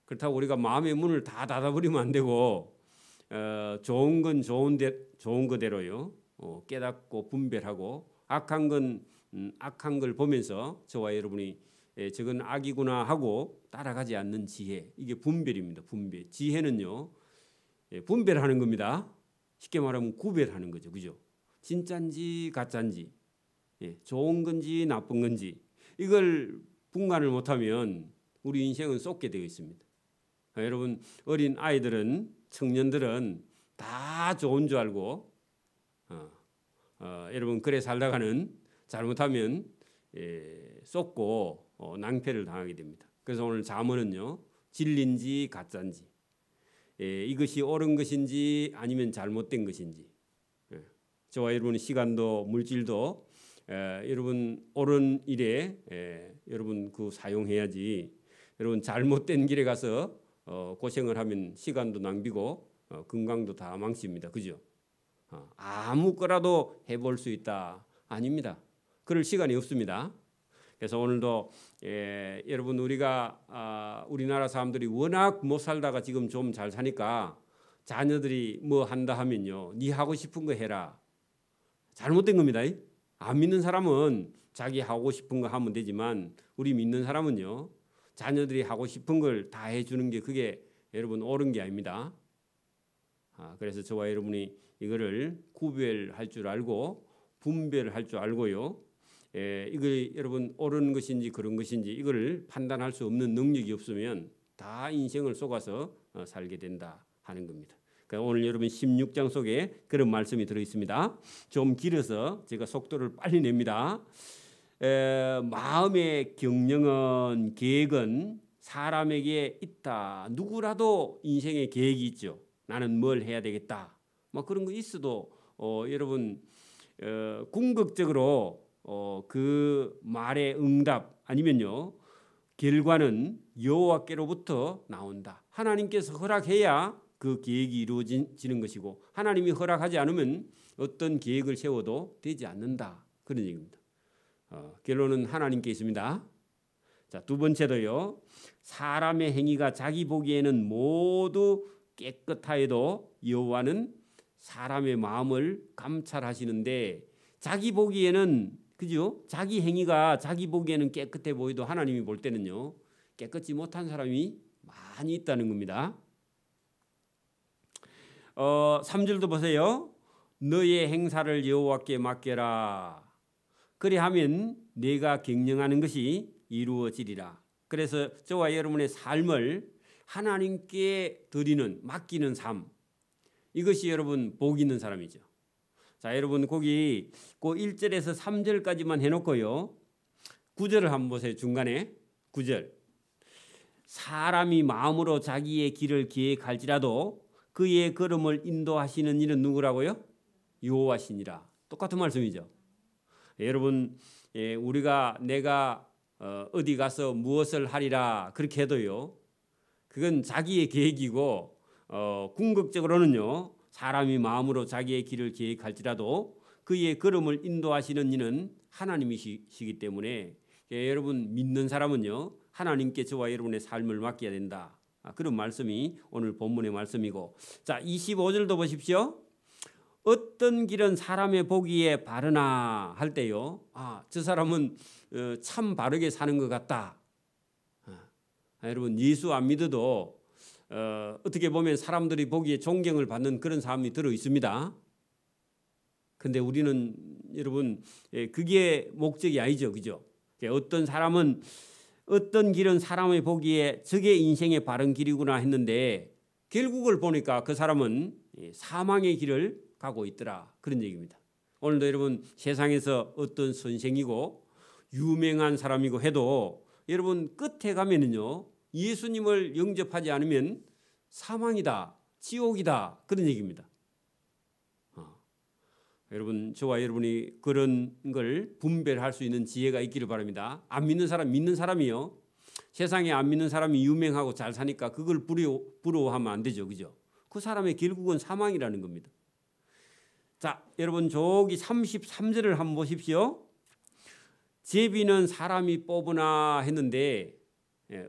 그렇다고 우리가 마음의 문을 다 닫아버리면 안 되고 좋은 건 좋은 그대로요. 깨닫고 분별하고 악한 건 악한 걸 보면서 저와 여러분이 저건 악이구나 하고 따라가지 않는 지혜, 이게 분별입니다. 분별. 지혜는요, 분별하는 겁니다. 쉽게 말하면 구별하는 거죠, 그죠? 진짠지 가짠지, 좋은 건지 나쁜 건지 이걸 분간을 못하면 우리 인생은 쏟게 되어 있습니다. 여러분, 어린 아이들은, 청년들은 다 좋은 줄 알고 여러분 그래 살다가는 잘못하면 쏟고 낭패를 당하게 됩니다. 그래서 오늘 잠언은요, 진리인지 가짜인지, 이것이 옳은 것인지 아니면 잘못된 것인지, 저와 여러분의 시간도 물질도 여러분 옳은 일에 여러분 그 사용해야지, 여러분 잘못된 길에 가서 고생을 하면 시간도 낭비고 건강도 다 망칩니다. 그죠? 아무 거라도 해볼 수 있다. 아닙니다. 그럴 시간이 없습니다. 그래서 오늘도 여러분 우리가 우리나라 사람들이 워낙 못 살다가 지금 좀 잘 사니까 자녀들이 뭐 한다 하면요, 네 하고 싶은 거 해라. 잘못된 겁니다. 안 믿는 사람은 자기 하고 싶은 거 하면 되지만 우리 믿는 사람은요, 자녀들이 하고 싶은 걸 다 해주는 게 그게 여러분 옳은 게 아닙니다. 그래서 저와 여러분이 이거를 구별할 줄 알고 분별할 줄 알고요, 이걸 여러분 옳은 것인지 그런 것인지 이거를 판단할 수 없는 능력이 없으면 다 인생을 속아서 살게 된다 하는 겁니다. 그러니까 오늘 여러분 16장 속에 그런 말씀이 들어 있습니다. 좀 길어서 제가 속도를 빨리 냅니다. 마음의 경영은, 계획은 사람에게 있다. 누구라도 인생에 계획이 있죠. 나는 뭘 해야 되겠다. 뭐 그런 거 있어도 여러분 궁극적으로 그 말의 응답 아니면요, 결과는 여호와께로부터 나온다. 하나님께서 허락해야 그 계획이 이루어지는 것이고, 하나님이 허락하지 않으면 어떤 계획을 세워도 되지 않는다. 그런 얘기입니다. 결론은 하나님께 있습니다. 자, 두 번째도요, 사람의 행위가 자기 보기에는 모두 깨끗하여도 여호와는 사람의 마음을 감찰하시는데, 자기 보기에는, 그죠? 자기 행위가 자기 보기에는 깨끗해 보여도 하나님이 볼 때는요, 깨끗지 못한 사람이 많이 있다는 겁니다. 3절도 보세요. 너의 행사를 여호와께 맡겨라. 그리하면 네가 경영하는 것이 이루어지리라. 그래서 저와 여러분의 삶을 하나님께 드리는, 맡기는 삶, 이것이 여러분 복 있는 사람이죠. 자, 여러분 거기 그 1절에서 3절까지만 해놓고요, 9절을 한번 보세요. 중간에 9절. 사람이 마음으로 자기의 길을 계획할지라도 그의 걸음을 인도하시는 이는 누구라고요? 여호와시니라. 똑같은 말씀이죠. 여러분, 내가 어디 가서 무엇을 하리라 그렇게 해도요, 그건 자기의 계획이고, 궁극적으로는요, 사람이 마음으로 자기의 길을 계획할지라도 그의 걸음을 인도하시는 이는 하나님이시기 때문에 여러분 믿는 사람은요, 하나님께 저와 여러분의 삶을 맡겨야 된다. 그런 말씀이 오늘 본문의 말씀이고, 자, 25절도 보십시오. 어떤 길은 사람의 보기에 바르나 할 때요, 저 사람은 참 바르게 사는 것 같다. 여러분 예수 안 믿어도 어떻게 보면 사람들이 보기에 존경을 받는 그런 사람이 들어 있습니다. 근데 우리는 여러분 그게 목적이 아니죠, 그죠? 어떤 사람은 어떤 길은 사람의 보기에 저게 인생의 바른 길이구나 했는데 결국을 보니까 그 사람은 사망의 길을 가고 있더라, 그런 얘기입니다. 오늘도 여러분 세상에서 어떤 선생이고 유명한 사람이고 해도 여러분 끝에 가면은요, 예수님을 영접하지 않으면 사망이다, 지옥이다, 그런 얘기입니다. 여러분 저와 여러분이 그런 걸 분별할 수 있는 지혜가 있기를 바랍니다. 안 믿는 사람, 믿는 사람이요, 세상에 안 믿는 사람이 유명하고 잘 사니까 그걸 부러워하면 안 되죠, 그죠? 그 사람의 결국은 사망이라는 겁니다. 자, 여러분 저기 33절을 한번 보십시오. 제비는 사람이 뽑으나 했는데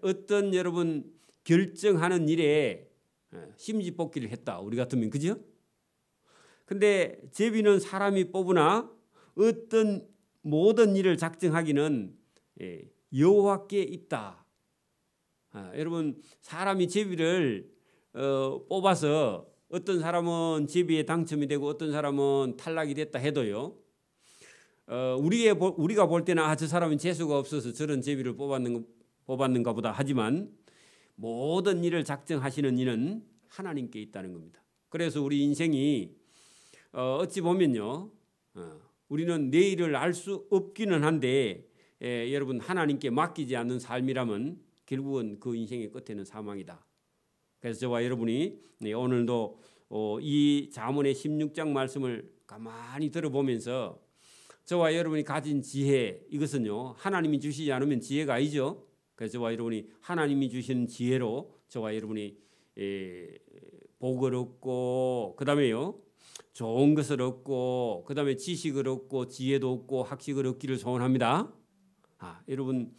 어떤 여러분 결정하는 일에 심지뽑기를 했다. 우리 같으면 그죠? 근데 제비는 사람이 뽑으나 어떤 모든 일을 작정하기는 여호와께 있다. 여러분 사람이 제비를 뽑아서 어떤 사람은 제비에 당첨이 되고 어떤 사람은 탈락이 됐다 해도요. 우리가 볼 때는 저 사람은 재수가 없어서 저런 제비를 뽑았는가 보다 하지만 모든 일을 작정하시는 이는 하나님께 있다는 겁니다. 그래서 우리 인생이 어찌 보면요. 우리는 내일을 알 수 없기는 한데 여러분 하나님께 맡기지 않는 삶이라면 결국은 그 인생의 끝에는 사망이다. 그래서 저와 여러분이 오늘도 이 잠언의 16장 말씀을 가만히 들어보면서 저와 여러분이 가진 지혜 이것은요 하나님이 주시지 않으면 지혜가 아니죠. 그래서 저와 여러분이 하나님이 주시는 지혜로 저와 여러분이 복을 얻고 그다음에요 좋은 것을 얻고 그다음에 지식을 얻고 지혜도 얻고 학식을 얻기를 소원합니다. 여러분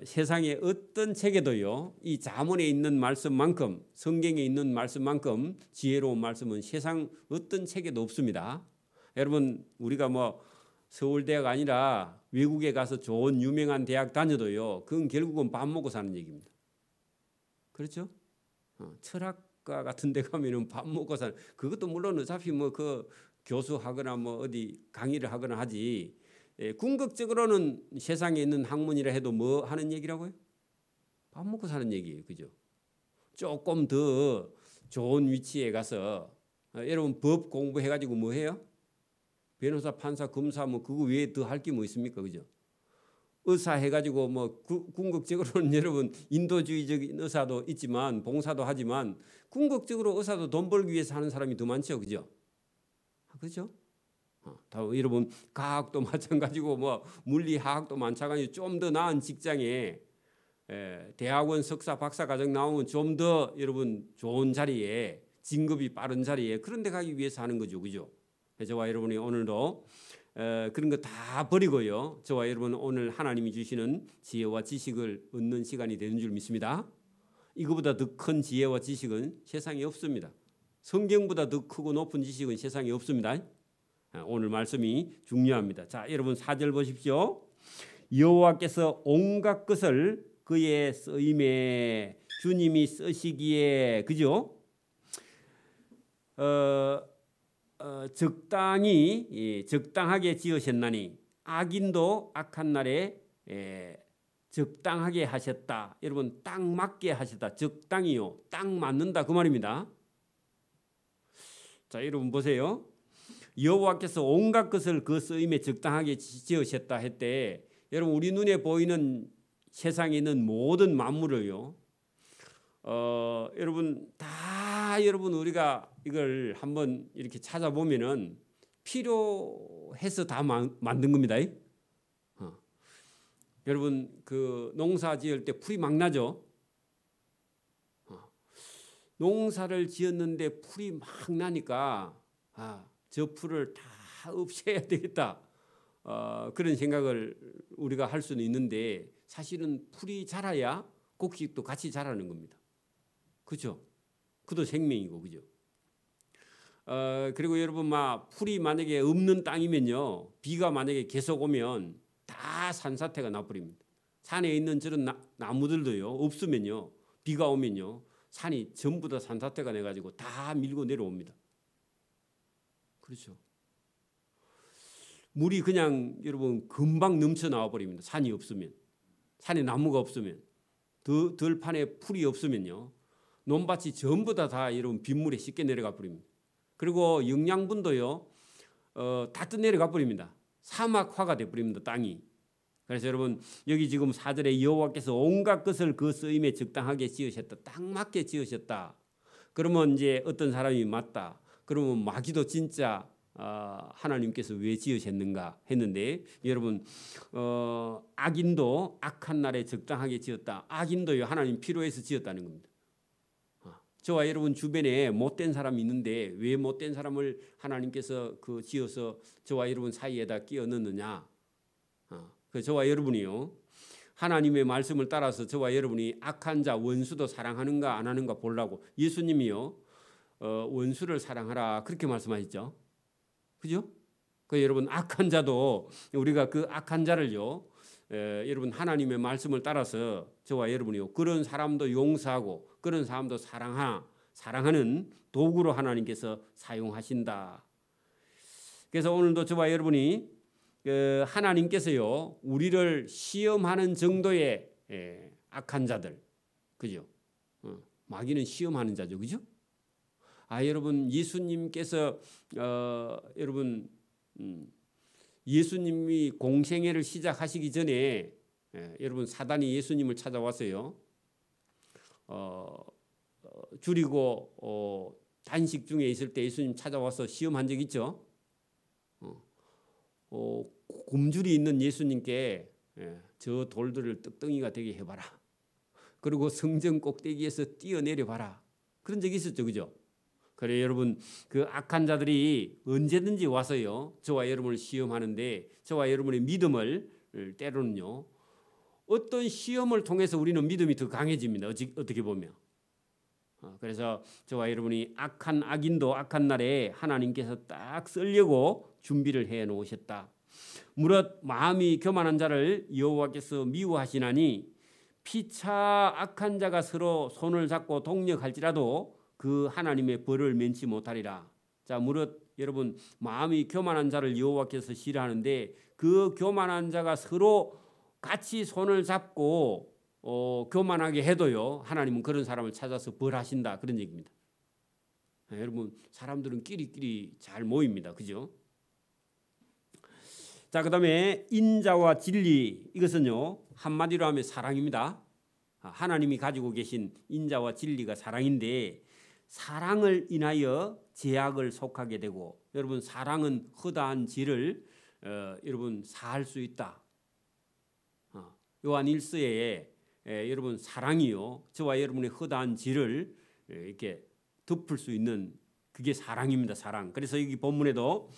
세상의 어떤 책에도요 이 잠언에 있는 말씀만큼 성경에 있는 말씀만큼 지혜로운 말씀은 세상 어떤 책에도 없습니다. 여러분 우리가 뭐 서울대가 아니라 외국에 가서 좋은 유명한 대학 다녀도요 그건 결국은 밥 먹고 사는 얘기입니다. 그렇죠? 철학과 같은 데 가면은 밥 먹고 사는 그것도 물론 어차피 뭐 그 교수하거나 뭐 어디 강의를 하거나 하지 궁극적으로는 세상에 있는 학문이라 해도 뭐 하는 얘기라고요? 밥 먹고 사는 얘기예요. 그죠? 조금 더 좋은 위치에 가서 여러분 법 공부해가지고 뭐 해요? 변호사, 판사, 검사 뭐 그거 외에 더 할 게 뭐 있습니까? 그죠? 의사 해가지고 뭐 궁극적으로는 여러분 인도주의적인 의사도 있지만 봉사도 하지만 궁극적으로 의사도 돈 벌기 위해서 하는 사람이 더 많죠. 그죠? 그렇죠? 다 여러분 과학도 마찬가지고 뭐 물리학도 마찬가지고 좀 더 나은 직장에 대학원 석사 박사 과정 나오면 좀 더 여러분 좋은 자리에 진급이 빠른 자리에 그런 데 가기 위해서 하는 거죠. 그죠? 저와 여러분이 오늘도 그런 거 다 버리고요. 저와 여러분 오늘 하나님이 주시는 지혜와 지식을 얻는 시간이 되는 줄 믿습니다. 이거보다 더 큰 지혜와 지식은 세상에 없습니다. 성경보다 더 크고 높은 지식은 세상에 없습니다. 오늘 말씀이 중요합니다. 자, 여러분 4절 보십시오. 여호와께서 온갖 것을 그의 쓰임에 주님이 쓰시기에 그죠? 적당하게 지으셨나니 악인도 악한 날에 적당하게 하셨다. 여러분 딱 맞게 하셨다. 적당히요. 딱 맞는다 그 말입니다. 자, 여러분 보세요. 여호와께서 온갖 것을 그 쓰임에 적당하게 지으셨다 했대. 여러분 우리 눈에 보이는 세상에 있는 모든 만물을요. 여러분 다 여러분 우리가 이걸 한번 이렇게 찾아보면은 필요해서 다 만든 겁니다. 여러분 그 농사 지을 때 풀이 막 나죠. 농사를 지었는데 풀이 막 나니까 저 풀을 다 없애야 되겠다. 그런 생각을 우리가 할 수는 있는데 사실은 풀이 자라야 곡식도 같이 자라는 겁니다. 그렇죠? 그도 생명이고 그죠? 그리고 여러분 막 풀이 만약에 없는 땅이면요 비가 만약에 계속 오면 다 산사태가 나버립니다. 산에 있는 저런 나무들도요 없으면요 비가 오면요 산이 전부 다 산사태가 내가지고 다 밀고 내려옵니다. 그렇죠? 물이 그냥 여러분 금방 넘쳐 나와 버립니다. 산이 없으면 산에 나무가 없으면 들판에 풀이 없으면요 논밭이 전부 다 여러분 빗물에 씻겨 내려가 버립니다. 그리고 영양분도요 다 떠내려가 버립니다. 사막화가 돼 버립니다. 땅이. 그래서 여러분 여기 지금 4절에 여호와께서 온갖 것을 그 쓰임에 적당하게 지으셨다. 딱 맞게 지으셨다. 그러면 이제 어떤 사람이 맞다. 그러면 마귀도 진짜 하나님께서 왜 지으셨는가 했는데 여러분 악인도 악한 날에 적당하게 지었다. 악인도요 하나님 필요해서 지었다는 겁니다. 저와 여러분 주변에 못된 사람이 있는데 왜 못된 사람을 하나님께서 그 지어서 저와 여러분 사이에다 끼워 넣느냐? 저와 여러분이요 하나님의 말씀을 따라서 저와 여러분이 악한 자 원수도 사랑하는가 안 하는가 보려고 예수님이요 원수를 사랑하라 그렇게 말씀하셨죠. 그죠? 그 여러분 악한 자도 우리가 그 악한 자를요 여러분 하나님의 말씀을 따라서 저와 여러분이요 그런 사람도 용서하고 그런 사람도 사랑하는 도구로 하나님께서 사용하신다. 그래서 오늘도 저와 여러분이 하나님께서요 우리를 시험하는 정도의 악한 자들, 그죠? 마귀는 시험하는 자죠, 그죠? 여러분 예수님께서 여러분 예수님이 공생애를 시작하시기 전에 여러분 사단이 예수님을 찾아왔어요. 줄이고 단식 중에 있을 때 예수님 찾아와서 시험한 적 있죠. 굶주리 있는 예수님께 저 돌들을 떡덩이가 되게 해봐라. 그리고 성전 꼭대기에서 뛰어내려 봐라. 그런 적이 있었죠, 그죠? 그래 여러분 그 악한 자들이 언제든지 와서요 저와 여러분을 시험하는데 저와 여러분의 믿음을 때로는요 어떤 시험을 통해서 우리는 믿음이 더 강해집니다. 어떻게 보면. 그래서 저와 여러분이 악한 악인도 악한 날에 하나님께서 딱 쓰려고 준비를 해 놓으셨다. 무릇 마음이 교만한 자를 여호와께서 미워하시나니 피차 악한 자가 서로 손을 잡고 동력할지라도 그 하나님의 벌을 면치 못하리라. 자, 무릇 여러분 마음이 교만한 자를 여호와께서 싫어하는데 그 교만한 자가 서로 같이 손을 잡고 교만하게 해도요 하나님은 그런 사람을 찾아서 벌하신다 그런 얘기입니다. 여러분 사람들은 끼리끼리 잘 모입니다, 그죠? 자, 그다음에 인자와 진리 이것은요 한마디로 하면 사랑입니다. 하나님이 가지고 계신 인자와 진리가 사랑인데 사랑을 인하여 제약을 속하게 되고 여러분 사랑은 허다한 죄를 여러분 사할 수 있다. 요한 1서에 여러분 사랑이요 저와 여러분의 허다한 죄를 이렇게 덮을 수 있는 그게 사랑입니다. 사랑. 그래서 여기 본문에도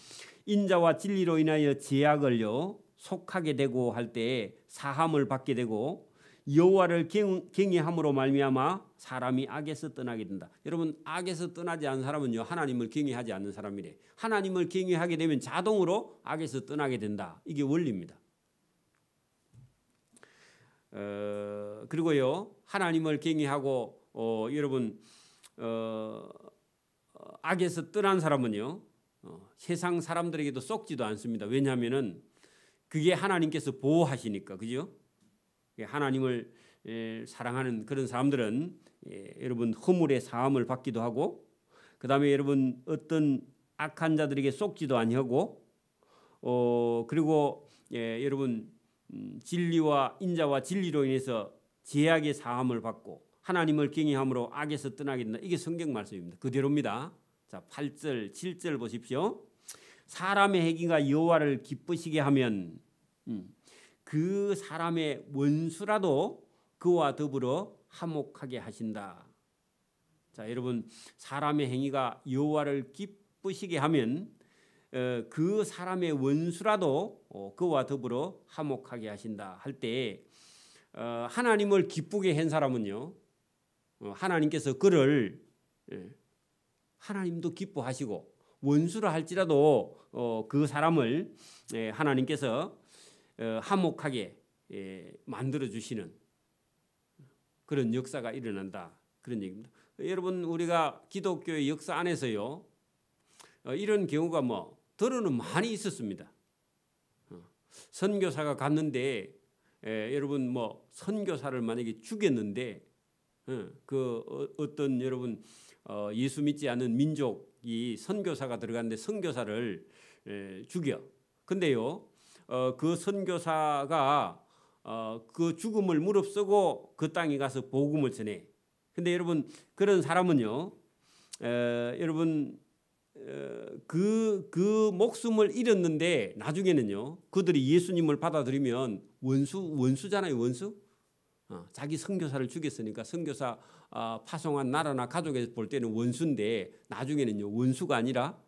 인자와 진리로 인하여 제약을요 속하게 되고 할 때 사함을 받게 되고 여호와를 경외함으로 말미암아 사람이 악에서 떠나게 된다. 여러분 악에서 떠나지 않은 사람은요 하나님을 경외하지 않는 사람이래. 하나님을 경외하게 되면 자동으로 악에서 떠나게 된다. 이게 원리입니다. 그리고요 하나님을 경외하고 여러분 악에서 떠난 사람은요 세상 사람들에게도 속지도 않습니다. 왜냐하면은 그게 하나님께서 보호하시니까, 그죠? 하나님을 사랑하는 그런 사람들은 여러분 허물의 사함을 받기도 하고, 그 다음에 여러분 어떤 악한 자들에게 속지도 아니하고, 그리고 여러분 진리와 인자와 진리로 인해서 제약의 사함을 받고 하나님을 경외함으로 악에서 떠나게 된다. 이게 성경 말씀입니다. 그대로입니다. 자, 8절, 7절 보십시오. 사람의 행위가 여호와를 기쁘시게 하면 그 사람의 원수라도 그와 더불어 화목하게 하신다. 자, 여러분 사람의 행위가 여호와를 기쁘시게 하면 그 사람의 원수라도 그와 더불어 화목하게 하신다 할 때 하나님을 기쁘게 한 사람은요 하나님께서 그를 하나님도 기뻐하시고 원수라 할지라도 그 사람을 하나님께서 화목하게 만들어 주시는 그런 역사가 일어난다 그런 얘기입니다. 여러분 우리가 기독교의 역사 안에서요 이런 경우가 들어는 많이 있었습니다. 선교사가 갔는데 여러분 선교사를 만약에 죽였는데 그 어떤 여러분 예수 믿지 않는 민족이 선교사가 들어갔는데 선교사를 죽여. 근데요 그 선교사가 그 죽음을 무릅쓰고 그 땅에 가서 복음을 전해. 근데 여러분 그런 사람은요 여러분 그 목숨을 잃었는데 나중에는요 그들이 예수님을 받아들이면 원수잖아요. 원수. 자기 선교사를 죽였으니까 선교사 파송한 나라나 가족에서 볼 때는 원수인데 나중에는요 원수가 아니라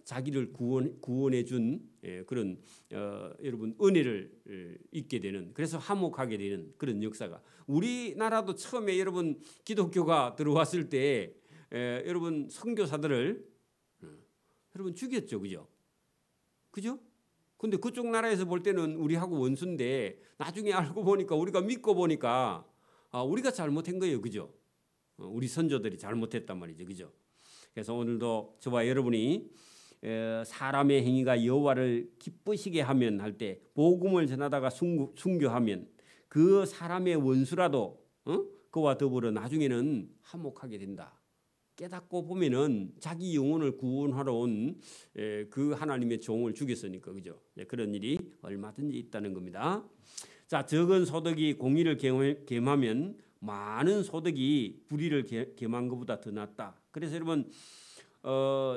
자기를 구원해 준 그런 여러분 은혜를 잊게 되는, 그래서 화목하게 되는 그런 역사가, 우리나라도 처음에 여러분 기독교가 들어왔을 때 여러분 선교사들을 여러분 죽였죠, 그죠? 근데 그쪽 나라에서 볼 때는 우리하고 원수인데 나중에 알고 보니까, 우리가 믿고 보니까 우리가 잘못한 거예요, 그죠? 우리 선조들이 잘못했단 말이죠, 그죠? 그래서 오늘도 저와 여러분이 사람의 행위가 여호와를 기쁘시게 하면 할 때, 복음을 전하다가 순교하면 그 사람의 원수라도 그와 더불어 나중에는 화목하게 된다. 깨닫고 보면은 자기 영혼을 구원하러 온 그 하나님의 종을 죽였으니까, 그죠? 그런 일이 얼마든지 있다는 겁니다. 자, 적은 소득이 공의를 겸하면 많은 소득이 불의를 겸한 것보다 더 낫다. 그래서 여러분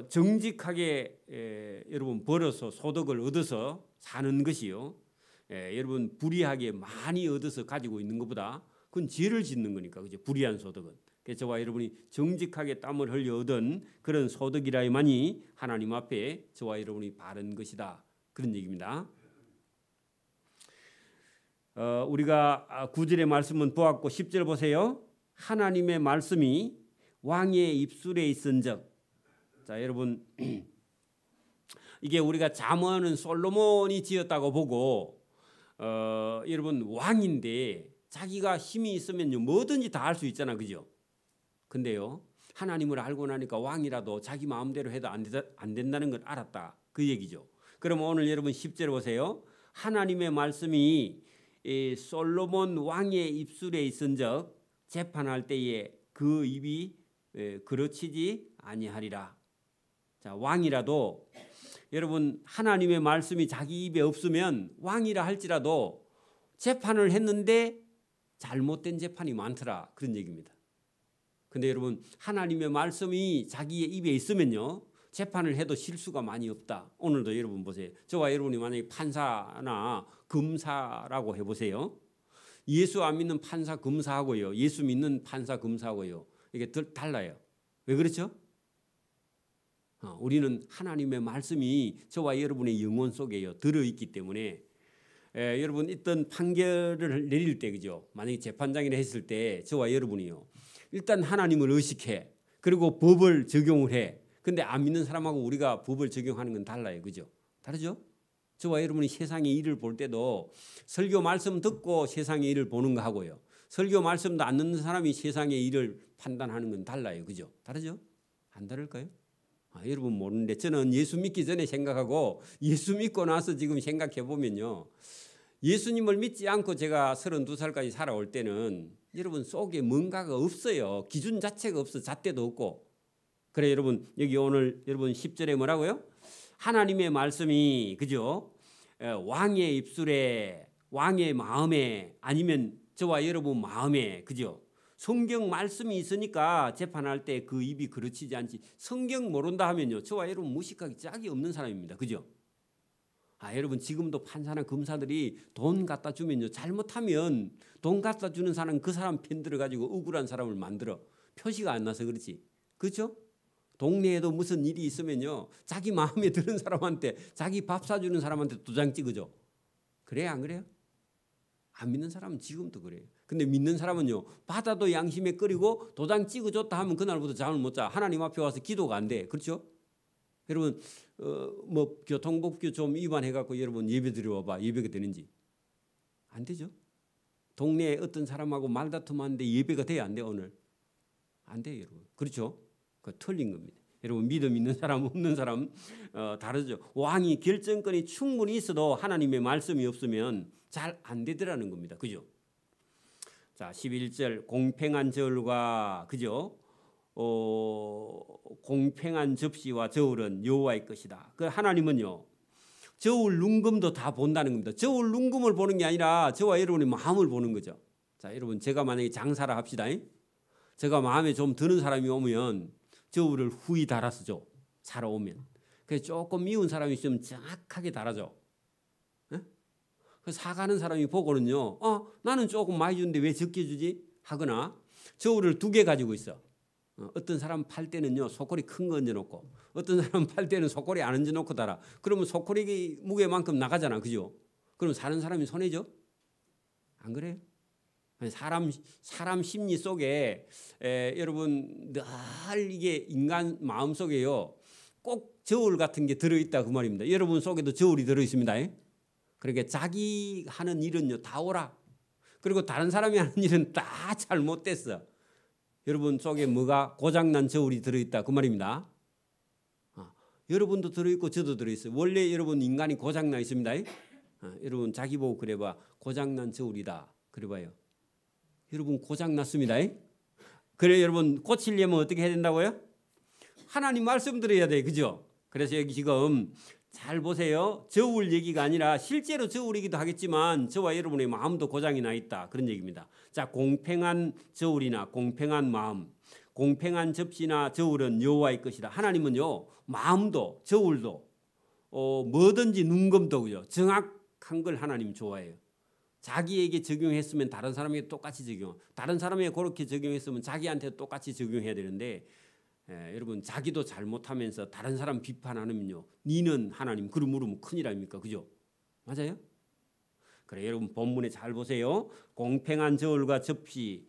정직하게 여러분 벌어서 소득을 얻어서 사는 것이요, 여러분 불의하게 많이 얻어서 가지고 있는 것보다 그건 죄를 짓는 거니까, 그죠? 불의한 소득은. 그래서 저와 여러분이 정직하게 땀을 흘려 얻은 그런 소득이라야만이 하나님 앞에 저와 여러분이 바른 것이다, 그런 얘기입니다. 우리가 9절의 말씀은 보았고 10절 보세요. 하나님의 말씀이 왕의 입술에 있은즉. 자, 여러분 이게 우리가 잠언은 솔로몬이 지었다고 보고 여러분 왕인데 자기가 힘이 있으면 뭐든지 다 할 수 있잖아, 그죠? 근데요, 하나님을 알고 나니까 왕이라도 자기 마음대로 해도 안 된다는 걸 알았다, 그 얘기죠. 그럼 오늘 여러분 10절 보세요. 하나님의 말씀이 솔로몬 왕의 입술에 있은즉 재판할 때에 그 입이 그르치지 아니하리라. 자, 왕이라도 여러분 하나님의 말씀이 자기 입에 없으면 왕이라 할지라도 재판을 했는데 잘못된 재판이 많더라, 그런 얘기입니다. 근데 여러분 하나님의 말씀이 자기의 입에 있으면요, 재판을 해도 실수가 많이 없다. 오늘도 여러분 보세요. 저와 여러분이 만약에 판사나 검사라고 해보세요. 예수 안 믿는 판사 검사하고요, 예수 믿는 판사 검사하고요, 이게 달라요. 왜 그렇죠? 우리는 하나님의 말씀이 저와 여러분의 영혼 속에 들어있기 때문에 여러분 어떤 판결을 내릴 때, 그죠? 만약에 재판장이라 했을 때 저와 여러분이요, 일단 하나님을 의식해. 그리고 법을 적용을 해. 근데 안 믿는 사람하고 우리가 법을 적용하는 건 달라요, 그죠? 다르죠? 저와 여러분이 세상의 일을 볼 때도 설교 말씀 듣고 세상의 일을 보는 거 하고요, 설교 말씀도 안 듣는 사람이 세상의 일을 판단하는 건 달라요, 그죠? 다르죠? 안 다를까요? 여러분 모르는데 저는 예수 믿기 전에 생각하고 예수 믿고 나서 지금 생각해 보면요, 예수님을 믿지 않고 제가 32살까지 살아올 때는 여러분 속에 뭔가가 없어요. 기준 자체가 없어. 잣대도 없고. 그래 여러분 여기 오늘 여러분 10절에 뭐라고요? 하나님의 말씀이, 그죠? 왕의 입술에, 왕의 마음에, 아니면 저와 여러분 마음에, 그죠? 성경 말씀이 있으니까 재판할 때 그 입이 그르치지 않지. 성경 모른다 하면요, 저와 여러분 무식하기 짝이 없는 사람입니다, 그죠? 여러분 지금도 판사나 검사들이 돈 갖다 주면요, 잘못하면 돈 갖다 주는 사람 그 사람 편 들어가지고 억울한 사람을 만들어. 표시가 안 나서 그렇지, 그렇죠? 동네에도 무슨 일이 있으면요, 자기 마음에 드는 사람한테, 자기 밥 사주는 사람한테 도장 찍어줘. 그래요, 안 그래요? 안 믿는 사람은 지금도 그래요. 근데 믿는 사람은요, 받아도 양심에 끓이고 도장 찍어줬다 하면 그날부터 잠을 못 자. 하나님 앞에 와서 기도가 안 돼, 그렇죠? 여러분 뭐 교통법규 좀 위반해갖고 여러분 예배 드려봐, 예배가 되는지? 안 되죠. 동네에 어떤 사람하고 말다툼하는데 예배가 돼야 안 돼, 오늘? 안 돼요, 여러분. 그렇죠? 그 틀린 겁니다. 여러분 믿음 있는 사람 없는 사람 다르죠. 왕이 결정권이 충분히 있어도 하나님의 말씀이 없으면 잘 안 되더라는 겁니다, 그죠? 자, 11절 공평한 절과, 그죠? 공평한 접시와 저울은 여호와의 것이다. 그 하나님은요, 저울 눈금도 다 본다는 겁니다. 저울 눈금을 보는 게 아니라 저와 여러분의 마음을 보는 거죠. 자, 여러분 제가 만약에 장사를 합시다. 제가 마음에 좀 드는 사람이 오면 저울을 후히 달아서 줘, 사러 오면. 그래서 조금 미운 사람이 있으면 정확하게 달아줘. 그 사가는 사람이 보고는요, 나는 조금 많이 주는데 왜 적게 주지? 하거나 저울을 2개 가지고 있어. 어떤 사람 팔 때는요 소꼬리 큰 거 얹어놓고 어떤 사람 팔 때는 소꼬리 안 얹어놓고 달아. 그러면 소꼬리 무게만큼 나가잖아, 그죠? 그럼 사는 사람이 손해죠? 안 그래요? 사람 심리 속에 여러분 늘 이게 인간 마음 속에요 꼭 저울 같은 게 들어있다 그 말입니다. 여러분 속에도 저울이 들어있습니다. 그러니까 자기 하는 일은요 다 옳아. 그리고 다른 사람이 하는 일은 다 잘못됐어. 여러분 속에 뭐가 고장난 저울이 들어있다 그 말입니다. 여러분도 들어있고 저도 들어있어요. 원래 여러분 인간이 고장나 있습니다. 여러분 자기 보고 그래봐. 고장난 저울이다 그래봐요. 여러분 고장났습니다. 그래 여러분 고치려면 어떻게 해야 된다고요? 하나님 말씀 들어야 돼, 그죠? 그래서 여기 지금 잘 보세요. 저울 얘기가 아니라 실제로 저울이기도 하겠지만 저와 여러분의 마음도 고장이 나 있다 그런 얘기입니다. 자, 공평한 저울이나 공평한 마음, 공평한 접시나 저울은 여호와의 것이다. 하나님은요 마음도 저울도 뭐든지 눈금도 그죠? 정확한 걸 하나님 좋아해요. 자기에게 적용했으면 다른 사람에게 똑같이 적용. 다른 사람에게 그렇게 적용했으면 자기한테 똑같이 적용해야 되는데 여러분 자기도 잘못하면서 다른 사람 비판하면요 니는 하나님 그럼 물으면 큰일 아닙니까? 그죠? 맞아요? 그래 여러분 본문에 잘 보세요. 공평한 저울과 접시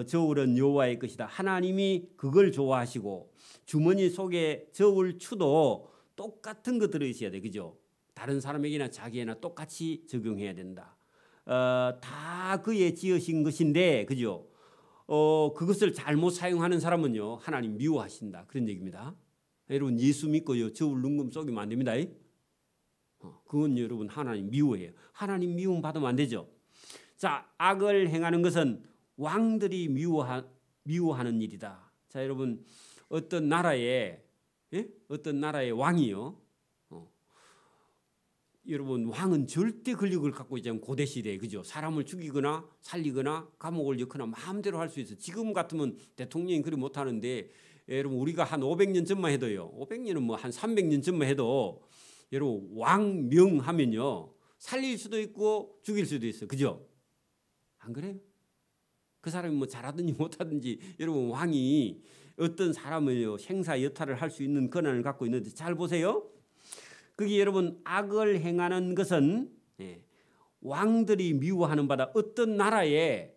저울은 여호와의 것이다. 하나님이 그걸 좋아하시고 주머니 속에 저울 추도 똑같은 거 들어있어야 돼. 그죠? 다른 사람에게나 자기에나 똑같이 적용해야 된다. 다 그의 지으신 것인데 그죠? 그것을 잘못 사용하는 사람은요 하나님 미워하신다 그런 얘기입니다. 여러분 예수 믿고요 저울 눈금 속이면 안 됩니다. 그건 여러분 하나님 미워해요. 하나님 미움 받으면 안 되죠. 자, 악을 행하는 것은 왕들이 미워하는 일이다. 자, 여러분 어떤 나라의 왕이요. 여러분 왕은 절대 권력을 갖고 있지 않은 고대 시대에 그죠? 사람을 죽이거나 살리거나 감옥을 넣거나 마음대로 할 수 있어. 지금 같으면 대통령이 그리 못하는데 여러분 우리가 한 500년 전만 해도요. 500년은 뭐 한 300년 전만 해도 여러분 왕명하면요 살릴 수도 있고 죽일 수도 있어. 그죠? 안 그래요? 그 사람이 뭐 잘하든지 못하든지 여러분 왕이 어떤 사람을요 행사 여탈을 할 수 있는 권한을 갖고 있는데 잘 보세요. 거기 여러분 악을 행하는 것은 왕들이 미워하는 바다. 어떤 나라에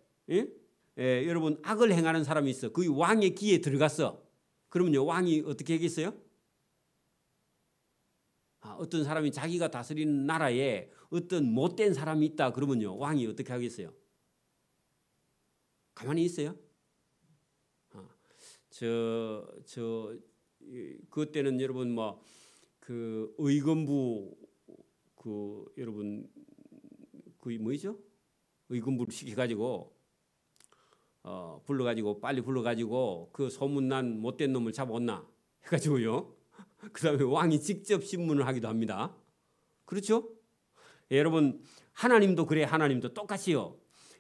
여러분 악을 행하는 사람이 있어. 그 왕의 귀에 들어갔어. 그러면요 왕이 어떻게 하겠어요? 어떤 사람이 자기가 다스리는 나라에 어떤 못된 사람이 있다 그러면요 왕이 어떻게 하겠어요? 가만히 있어요? 그때는 여러분 뭐 그 의금부 그 여러분 그 뭐죠? 의금부를 시켜가지고 불러가지고 빨리 불러가지고 그 소문난 못된 놈을 잡아온나 해가지고요. 그다음에 왕이 직접 신문을 하기도 합니다. 그렇죠? 여러분 하나님도 그래. 하나님도 똑같이요.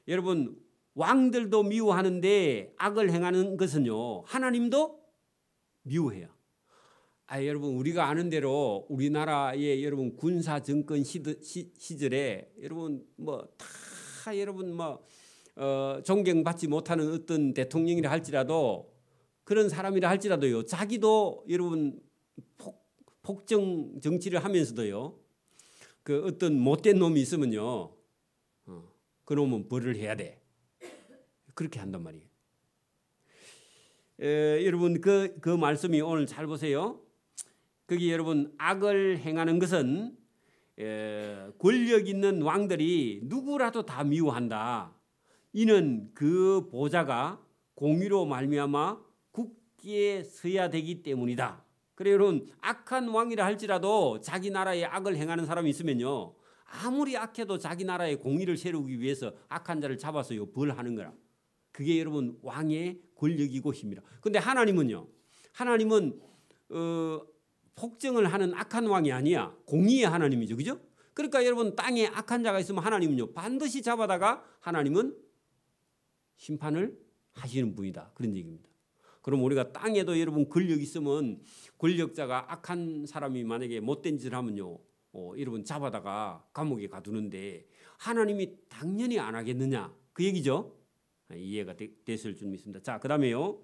여러분 왕들도 미워하는데 악을 행하는 것은요 하나님도 미워해요. 여러분 우리가 아는 대로 우리나라의 여러분 군사 정권 시절에 여러분 뭐 다 여러분 뭐 존경받지 못하는 어떤 대통령이라 할지라도 그런 사람이라 할지라도요 자기도 여러분 폭정 정치를 하면서도요 그 어떤 못된 놈이 있으면요 그 놈은 벌을 해야 돼. 그렇게 한단 말이에요. 여러분 그 말씀이 오늘 잘 보세요. 거기 여러분 악을 행하는 것은 권력 있는 왕들이 누구라도 다 미워한다. 이는 그 보좌가 공의로 말미암아 굳게 서야 되기 때문이다. 그래 여러분 악한 왕이라 할지라도 자기 나라에 악을 행하는 사람이 있으면요 아무리 악해도 자기 나라에 공의를 세우기 위해서 악한 자를 잡아서요 벌하는 거라. 그게 여러분 왕의 권력이고 힘이라. 그런데 하나님은요. 하나님은 폭정을 하는 악한 왕이 아니야. 공의의 하나님이죠. 그죠? 그러니까 여러분 땅에 악한 자가 있으면 하나님은요. 반드시 잡아다가 하나님은 심판을 하시는 분이다. 그런 얘기입니다. 그럼 우리가 땅에도 여러분 권력이 있으면 권력자가 악한 사람이 만약에 못된 짓을 하면요. 여러분 잡아다가 감옥에 가두는데 하나님이 당연히 안 하겠느냐. 그 얘기죠. 이해가 됐을 줄 믿습니다. 자, 그 다음에요.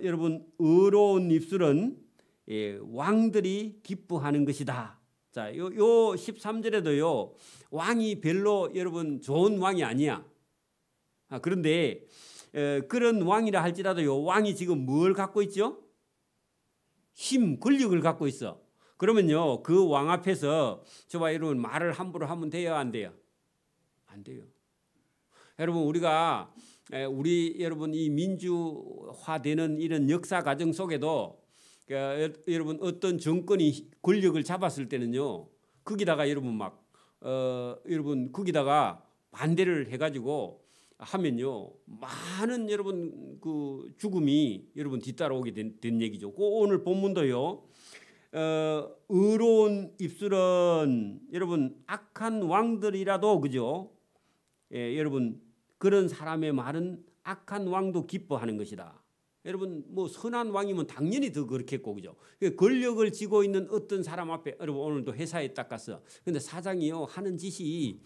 여러분 의로운 입술은 왕들이 기뻐하는 것이다. 자, 요 13절에도요. 왕이 별로 여러분 좋은 왕이 아니야. 그런데 그런 왕이라 할지라도요. 왕이 지금 뭘 갖고 있죠? 힘, 권력을 갖고 있어. 그러면요. 그 왕 앞에서 저와 여러분 말을 함부로 하면 돼요, 안 돼요? 안 돼요. 여러분 우리가 우리 여러분 이 민주화되는 이런 역사 과정 속에도 여러분 어떤 정권이 권력을 잡았을 때는요. 거기다가 여러분 막 여러분 거기다가 반대를 해가지고 하면요. 많은 여러분 그 죽음이 여러분 뒤따라오게 된 얘기죠. 그 오늘 본문도요. 의로운 입술은 여러분 악한 왕들이라도 그죠? 여러분 그런 사람의 말은 악한 왕도 기뻐하는 것이다. 여러분 뭐 선한 왕이면 당연히 더 그렇겠고 그죠? 권력을 쥐고 있는 어떤 사람 앞에 여러분 오늘도 회사에 딱 갔어. 근데 사장이요 하는 짓이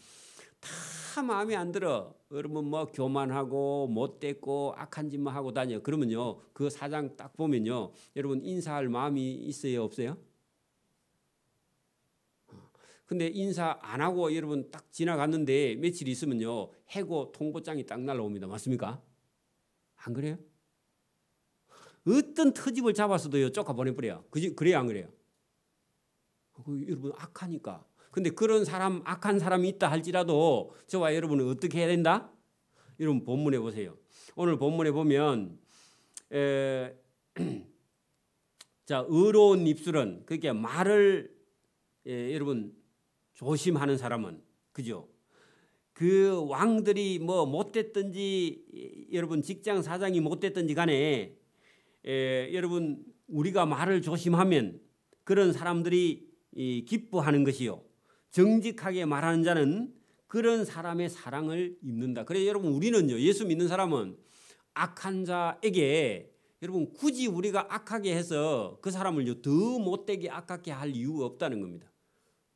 다 마음에 안 들어. 여러분 뭐 교만하고 못됐고 악한 짓만 하고 다녀. 그러면요 그 사장 딱 보면요 여러분 인사할 마음이 있어요 없어요? 근데 인사 안 하고 여러분 딱 지나갔는데 며칠 있으면요 해고 통보장이 딱 날라옵니다. 맞습니까? 안 그래요? 어떤 터집을 잡았어도요 쫓아 보내버려요. 그래요 안 그래요? 여러분 악하니까. 근데 그런 사람 악한 사람이 있다 할지라도 저와 여러분은 어떻게 해야 된다? 여러분 본문에 보세요. 오늘 본문에 보면 자 의로운 입술은 그러니까 말을 여러분 조심하는 사람은 그죠? 그 왕들이 뭐 못됐든지 여러분 직장 사장이 못됐든지 간에 여러분 우리가 말을 조심하면 그런 사람들이 기뻐하는 것이요. 정직하게 말하는 자는 그런 사람의 사랑을 입는다. 그래서 여러분 우리는요 예수 믿는 사람은 악한 자에게 여러분 굳이 우리가 악하게 해서 그 사람을 더 못되게 악하게 할 이유가 없다는 겁니다.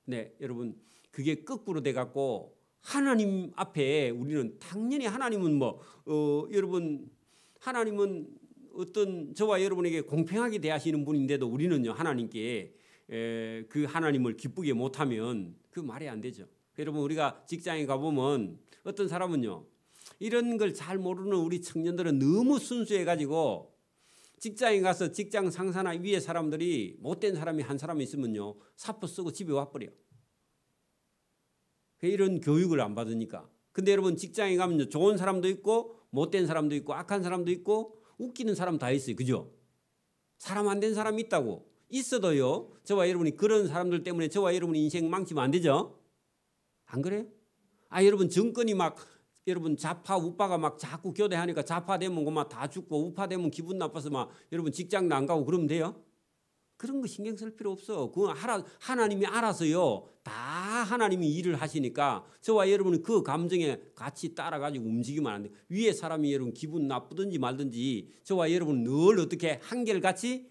네, 여러분 그게 거꾸로 돼 갖고 하나님 앞에 우리는 당연히 하나님은 여러분 하나님은 어떤 저와 여러분에게 공평하게 대하시는 분인데도 우리는요 하나님께 그 하나님을 기쁘게 못하면 그 말이 안 되죠. 여러분 우리가 직장에 가보면 어떤 사람은요 이런 걸 잘 모르는 우리 청년들은 너무 순수해 가지고 직장에 가서 직장 상사나 위에 사람들이 못된 사람이 한 사람 있으면요 사표 쓰고 집에 와버려. 이런 교육을 안 받으니까. 근데 여러분 직장에 가면 좋은 사람도 있고 못된 사람도 있고 악한 사람도 있고 웃기는 사람 다 있어요. 그죠? 사람 안 된 사람이 있다고. 있어도요 저와 여러분이 그런 사람들 때문에 저와 여러분이 인생 망치면 안 되죠? 안 그래요? 여러분 정권이 막 여러분 좌파 우파가 막 자꾸 교대하니까 좌파 되면 그만 다 죽고 우파 되면 기분 나빠서 막 여러분 직장도 안 가고 그러면 돼요? 그런 거 신경 쓸 필요 없어. 그건 하나님이 알아서요. 다 하나님이 일을 하시니까 저와 여러분은 그 감정에 같이 따라가지고 움직이면 안 돼. 위에 사람이 여러분 기분 나쁘든지 말든지 저와 여러분은 늘 어떻게 한결같이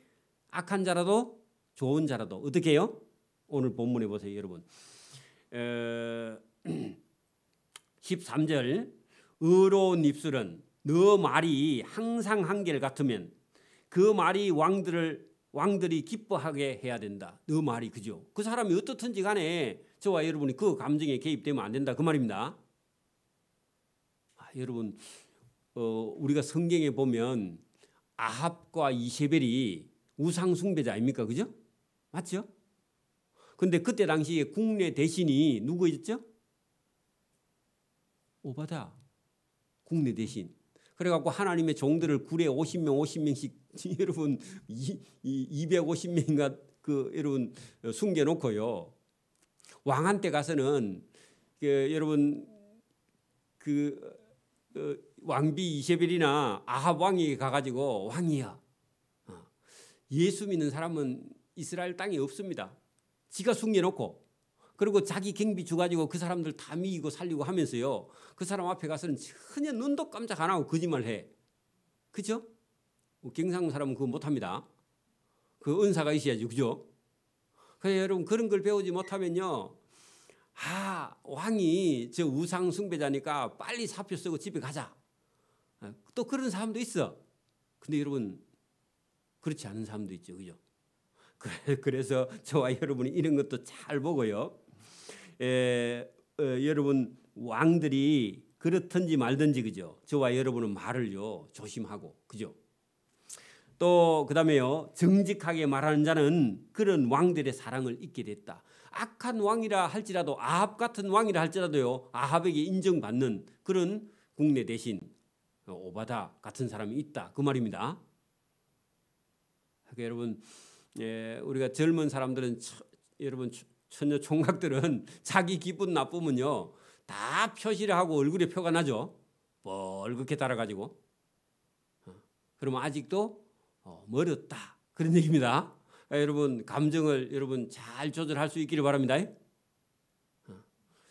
악한 자라도 좋은 자라도 어떻게 해요? 오늘 본문에 보세요 여러분. 13절 의로운 입술은 너 말이 항상 한결 같으면 그 말이 왕들이 기뻐하게 해야 된다. 너 말이 그죠? 그 사람이 어떻든지 간에 저와 여러분이 그 감정에 개입되면 안 된다. 그 말입니다. 여러분 우리가 성경에 보면 아합과 이세벨이 우상 숭배자 아닙니까? 그죠? 맞죠? 근데 그때 당시에 국내 대신이 누구였죠? 오바다. 국내 대신. 그래갖고 하나님의 종들을 굴에 50명씩 여러분 250명인가 그 여러분 숨겨놓고요. 왕한테 가서는 여러분 왕비 이세벨이나 아합 왕에게 가가지고 왕이야. 예수 믿는 사람은 이스라엘 땅에 없습니다. 지가 숨겨놓고 그리고 자기 경비 줘가지고 그 사람들 다 미이고 살리고 하면서요. 그 사람 앞에 가서는 전혀 눈도 깜짝 안 하고 거짓말 해. 그죠? 경상 사람은 그거 못합니다. 그 은사가 있어야지. 그죠? 그래서 여러분 그런 걸 배우지 못하면요. 왕이 저 우상 숭배자니까 빨리 사표 쓰고 집에 가자. 또 그런 사람도 있어. 근데 여러분 그렇지 않은 사람도 있죠, 그죠? 그래서 저와 여러분이 이런 것도 잘 보고요. 여러분 왕들이 그렇든지 말든지 그죠? 저와 여러분은 말을요 조심하고 그죠? 또 그다음에요 정직하게 말하는 자는 그런 왕들의 사랑을 잊게 됐다. 악한 왕이라 할지라도 아합 같은 왕이라 할지라도요 아합에게 인정받는 그런 국내 대신 오바다 같은 사람이 있다 그 말입니다. 그러니까 여러분 우리가 젊은 사람들은 여러분 처녀 총각들은 자기 기분 나쁘면요 다 표시를 하고 얼굴에 표가 나죠. 뻘겋게 달아가지고. 그러면 아직도 멀었다 그런 얘기입니다. 여러분 감정을 여러분 잘 조절할 수 있기를 바랍니다.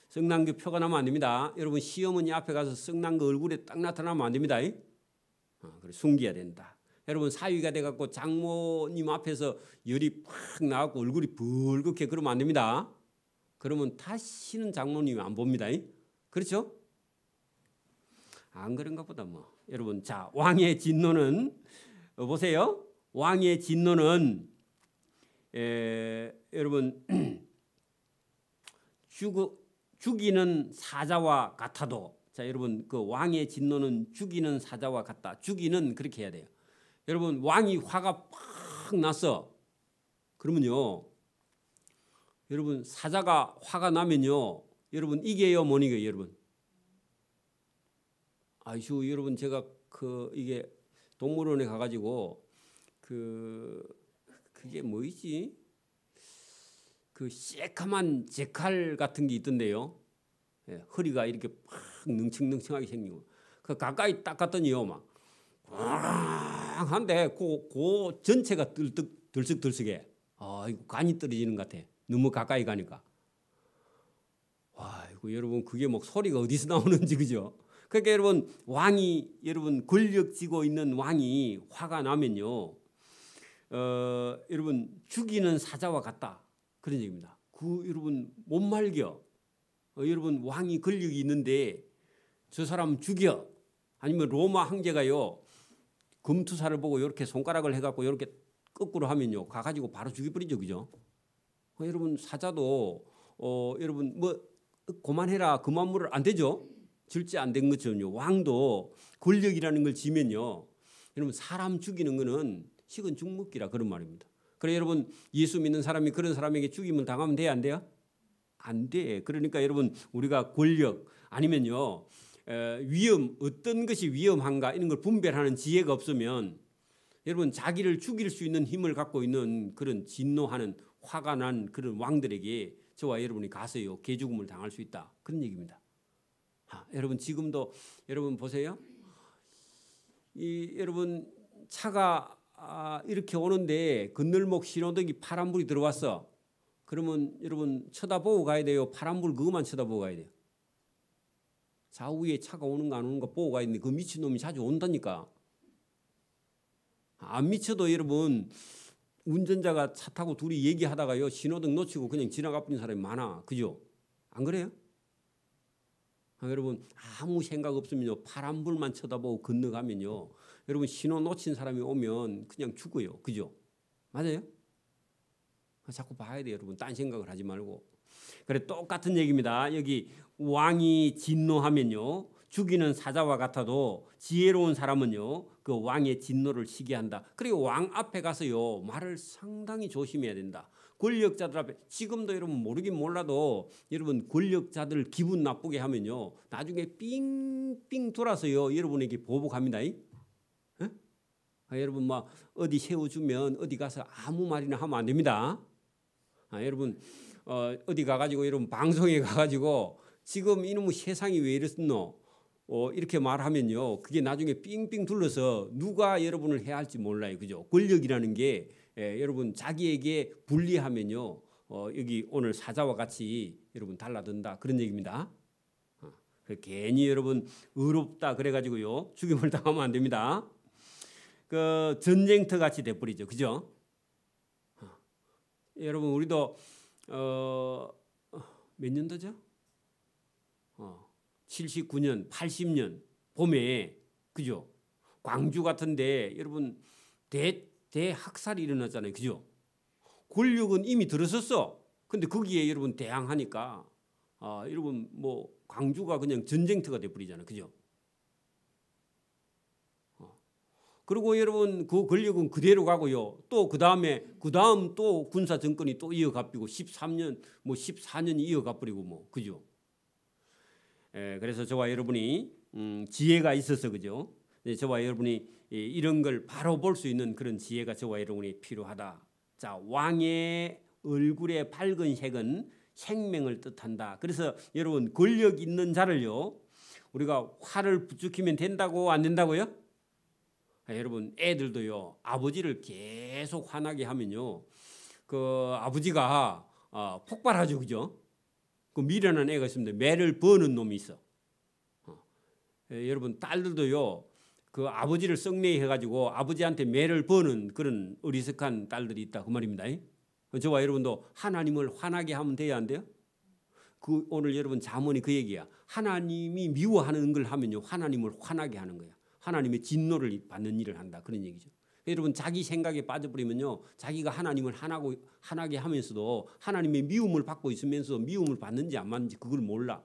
성난 게 표가 나면 안 됩니다. 여러분 시어머니 앞에 가서 성난 거 얼굴에 딱 나타나면 안 됩니다. 그래 숨겨야 된다. 여러분 사위가 돼갖고 장모님 앞에서 열이 팍 나갖고 얼굴이 붉게 그러면 안 됩니다. 그러면 다시는 장모님이 안 봅니다. 그렇죠? 안 그런가 보다 뭐. 여러분 자 왕의 진노는 보세요. 왕의 진노는 여러분 죽이는 사자와 같아도 자 여러분 그 왕의 진노는 죽이는 사자와 같다. 죽이는 그렇게 해야 돼요. 여러분 왕이 화가 팍 났어. 그러면요. 여러분 사자가 화가 나면요. 여러분 이겨요 못 이겨요 여러분. 아이고 여러분 제가 이게 동물원에 가가지고 그게 뭐이지? 그 새카만 제칼 같은 게 있던데요. 허리가 이렇게 팍 능청능청하게 생기고 그 가까이 딱 갔더니요 막 한데 그 전체가 들썩들썩해. 이거 간이 떨어지는 것 같아. 너무 가까이 가니까. 아이고 여러분 그게 뭐 소리가 어디서 나오는지 그죠? 그러니까 여러분 왕이 여러분 권력 쥐고 있는 왕이 화가 나면요. 여러분 죽이는 사자와 같다. 그런 얘기입니다. 여러분 못 말겨. 여러분 왕이 권력이 있는데 저 사람 죽여. 아니면 로마 황제가요. 금투사를 보고 이렇게 손가락을 해갖고 이렇게 거꾸로 하면요. 가가지고 바로 죽여버리죠. 그죠? 여러분 사자도 여러분 뭐 그만해라 그만 물을 안 되죠. 절제 안 된 것처럼요. 왕도 권력이라는 걸 지면요. 여러분 사람 죽이는 거는 식은 죽먹기라 그런 말입니다. 그래 여러분 예수 믿는 사람이 그런 사람에게 죽임을 당하면 돼요? 안 돼요? 안 돼. 그러니까 여러분 우리가 권력 아니면요. 위험 어떤 것이 위험한가 이런 걸 분별하는 지혜가 없으면 여러분 자기를 죽일 수 있는 힘을 갖고 있는 그런 진노하는 화가 난 그런 왕들에게 저와 여러분이 가서요 개죽음을 당할 수 있다 그런 얘기입니다. 여러분 지금도 여러분 보세요. 여러분 차가 이렇게 오는데 건널목 신호등이 파란불이 들어왔어. 그러면 여러분 쳐다보고 가야 돼요. 파란불 그것만 쳐다보고 가야 돼요. 좌우에 차가 오는 거 안 오는 거 보고 가야 되는데 그 미친놈이 자주 온다니까. 안 미쳐도 여러분 운전자가 차 타고 둘이 얘기하다가요 신호등 놓치고 그냥 지나가 버린 사람이 많아. 그죠? 안 그래요? 여러분 아무 생각 없으면요 파란불만 쳐다보고 건너가면요 여러분 신호 놓친 사람이 오면 그냥 죽어요. 그죠? 맞아요? 자꾸 봐야 돼요. 여러분 딴 생각을 하지 말고. 그래 똑같은 얘기입니다. 여기 왕이 진노하면요 죽이는 사자와 같아도 지혜로운 사람은요 그 왕의 진노를 시기한다. 그리고 왕 앞에 가서요 말을 상당히 조심해야 된다. 권력자들 앞에 지금도 여러분 모르긴 몰라도 여러분 권력자들 기분 나쁘게 하면요 나중에 삥삥 돌아서요 여러분에게 보복합니다. 여러분 막 어디 세워주면 어디 가서 아무 말이나 하면 안 됩니다. 여러분 어디 가가지고 여러분 방송에 가가지고 지금 이놈의 세상이 왜 이랬노? 이렇게 말하면요 그게 나중에 삥삥 둘러서 누가 여러분을 해야 할지 몰라요. 그죠? 권력이라는 게 여러분 자기에게 불리하면요 여기 오늘 사자와 같이 여러분 달라든다 그런 얘기입니다. 괜히 여러분 의롭다 그래가지고요 죽임을 당하면 안 됩니다. 그 전쟁터 같이 돼버리죠. 그죠? 여러분 우리도 몇 년도죠? 79년, 80년 봄에 그죠? 광주 같은데 여러분 대학살이 일어났잖아요. 그죠? 권력은 이미 들어섰어. 근데 거기에 여러분 대항하니까 여러분 뭐 광주가 그냥 전쟁터가 돼버리잖아요. 그죠? 그리고 여러분 그 권력은 그대로 가고요. 또 그다음 또 군사 정권이 또 이어가버리고 13년 뭐 14년이 이어가버리고 뭐 그죠? 그래서 저와 여러분이 지혜가 있어서 그죠? 저와 여러분이 이런 걸 바로 볼 수 있는 그런 지혜가 저와 여러분이 필요하다. 자, 왕의 얼굴의 밝은 색은 생명을 뜻한다. 그래서 여러분 권력 있는 자를요 우리가 화를 부추기면 된다고 안 된다고요? 여러분 애들도요 아버지를 계속 화나게 하면요 그 아버지가 폭발하죠. 그죠? 그 미련한 애가 있습니다. 매를 버는 놈이 있어. 여러분 딸들도요 그 아버지를 썩내게 해가지고 아버지한테 매를 버는 그런 어리석한 딸들이 있다 그 말입니다. 저와 여러분도 하나님을 화나게 하면 돼야 안 돼요? 그 오늘 여러분 잠언이 그 얘기야. 하나님이 미워하는 걸 하면요 하나님을 화나게 하는 거야. 하나님의 진노를 받는 일을 한다 그런 얘기죠. 여러분 자기 생각에 빠져버리면요 자기가 하나님을 화나게 하면서도 하나님의 미움을 받고 있으면서 미움을 받는지 안 받는지 그걸 몰라.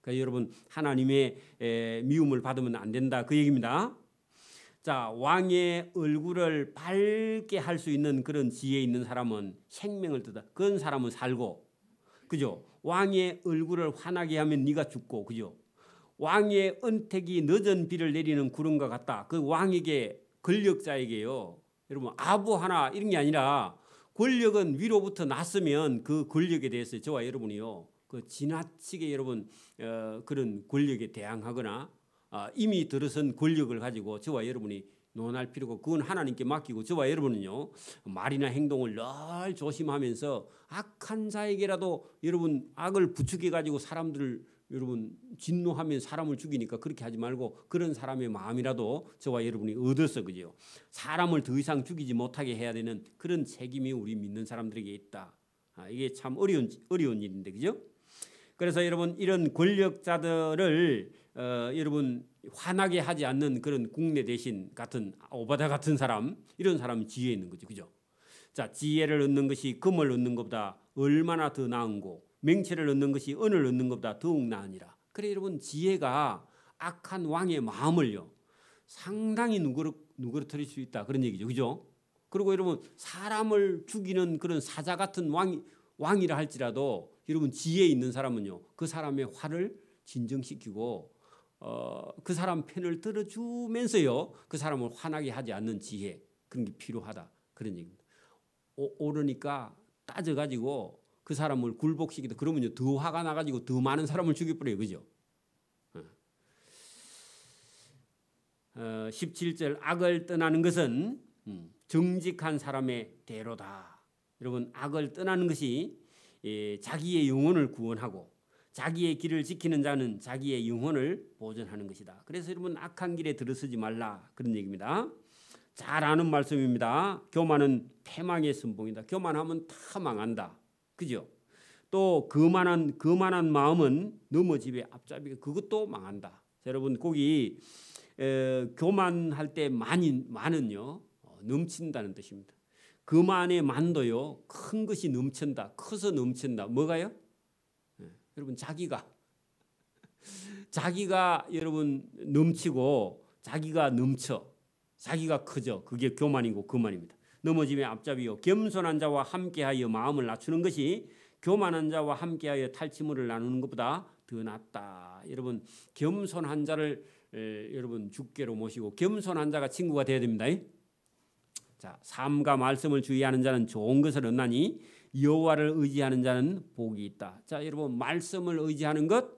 그러니까 여러분 하나님의 미움을 받으면 안 된다 그 얘기입니다. 자, 왕의 얼굴을 밝게 할 수 있는 그런 지혜 있는 사람은 생명을 뜻하. 그런 사람은 살고, 그죠? 왕의 얼굴을 환하게 하면 네가 죽고, 그죠? 왕의 은택이 늦은 비를 내리는 구름과 같다. 그 왕에게 권력자에게요. 여러분 아부 하나 이런 게 아니라 권력은 위로부터 났으면 그 권력에 대해서 저와 여러분이요. 그 지나치게 여러분 그런 권력에 대항하거나 이미 들어선 권력을 가지고 저와 여러분이 논할 필요가 그건 하나님께 맡기고 저와 여러분은요 말이나 행동을 늘 조심하면서 악한 자에게라도 여러분 악을 부추겨 가지고 사람들을 여러분 진노하면 사람을 죽이니까 그렇게 하지 말고 그런 사람의 마음이라도 저와 여러분이 얻어서 그죠 사람을 더 이상 죽이지 못하게 해야 되는 그런 책임이 우리 믿는 사람들에게 있다. 이게 참 어려운 일인데 그죠? 그래서 여러분 이런 권력자들을 여러분 화나게 하지 않는 그런 국내 대신 같은 오바다 같은 사람 이런 사람은 지혜 있는 거죠. 그죠? 자, 지혜를 얻는 것이 금을 얻는 것보다 얼마나 더 나은고 맹체를 얻는 것이 은을 얻는 것보다 더욱 나으니라. 그래 여러분 지혜가 악한 왕의 마음을요 상당히 누그러뜨릴 수 있다 그런 얘기죠. 그죠? 그리고 여러분 사람을 죽이는 그런 사자 같은 왕이라 할지라도 여러분 지혜 있는 사람은요 그 사람의 화를 진정시키고 그 사람 편을 들어주면서요 그 사람을 화나게 하지 않는 지혜 그런 게 필요하다 그런 얘기입니다. 오르니까 따져가지고 그 사람을 굴복시키다 그러면요 더 화가 나가지고 더 많은 사람을 죽여버려요. 그죠? 17절 악을 떠나는 것은 정직한 사람의 대로다. 여러분 악을 떠나는 것이 자기의 영혼을 구원하고 자기의 길을 지키는 자는 자기의 영혼을 보존하는 것이다. 그래서 여러분 악한 길에 들어서지 말라 그런 얘기입니다. 잘 아는 말씀입니다. 교만은 패망의 선봉이다. 교만하면 다 망한다. 그죠? 또 거만한 마음은 넘어집에 앞잡이 그것도 망한다. 자, 여러분 거기 교만할 때 만은요 넘친다는 뜻입니다. 거만의 만도요 큰 것이 넘친다. 커서 넘친다. 뭐가요? 여러분 자기가 여러분 넘치고 자기가 넘쳐 자기가 크죠. 그게 교만이고 거만입니다. 넘어짐의 앞잡이요 겸손한 자와 함께하여 마음을 낮추는 것이 교만한 자와 함께하여 탈취물을 나누는 것보다 더 낫다. 여러분 겸손한 자를 여러분 주께로 모시고 겸손한 자가 친구가 되어야 됩니다. 자, 삶과 말씀을 주의하는 자는 좋은 것을 얻나니 여호와를 의지하는 자는 복이 있다. 자, 여러분 말씀을 의지하는 것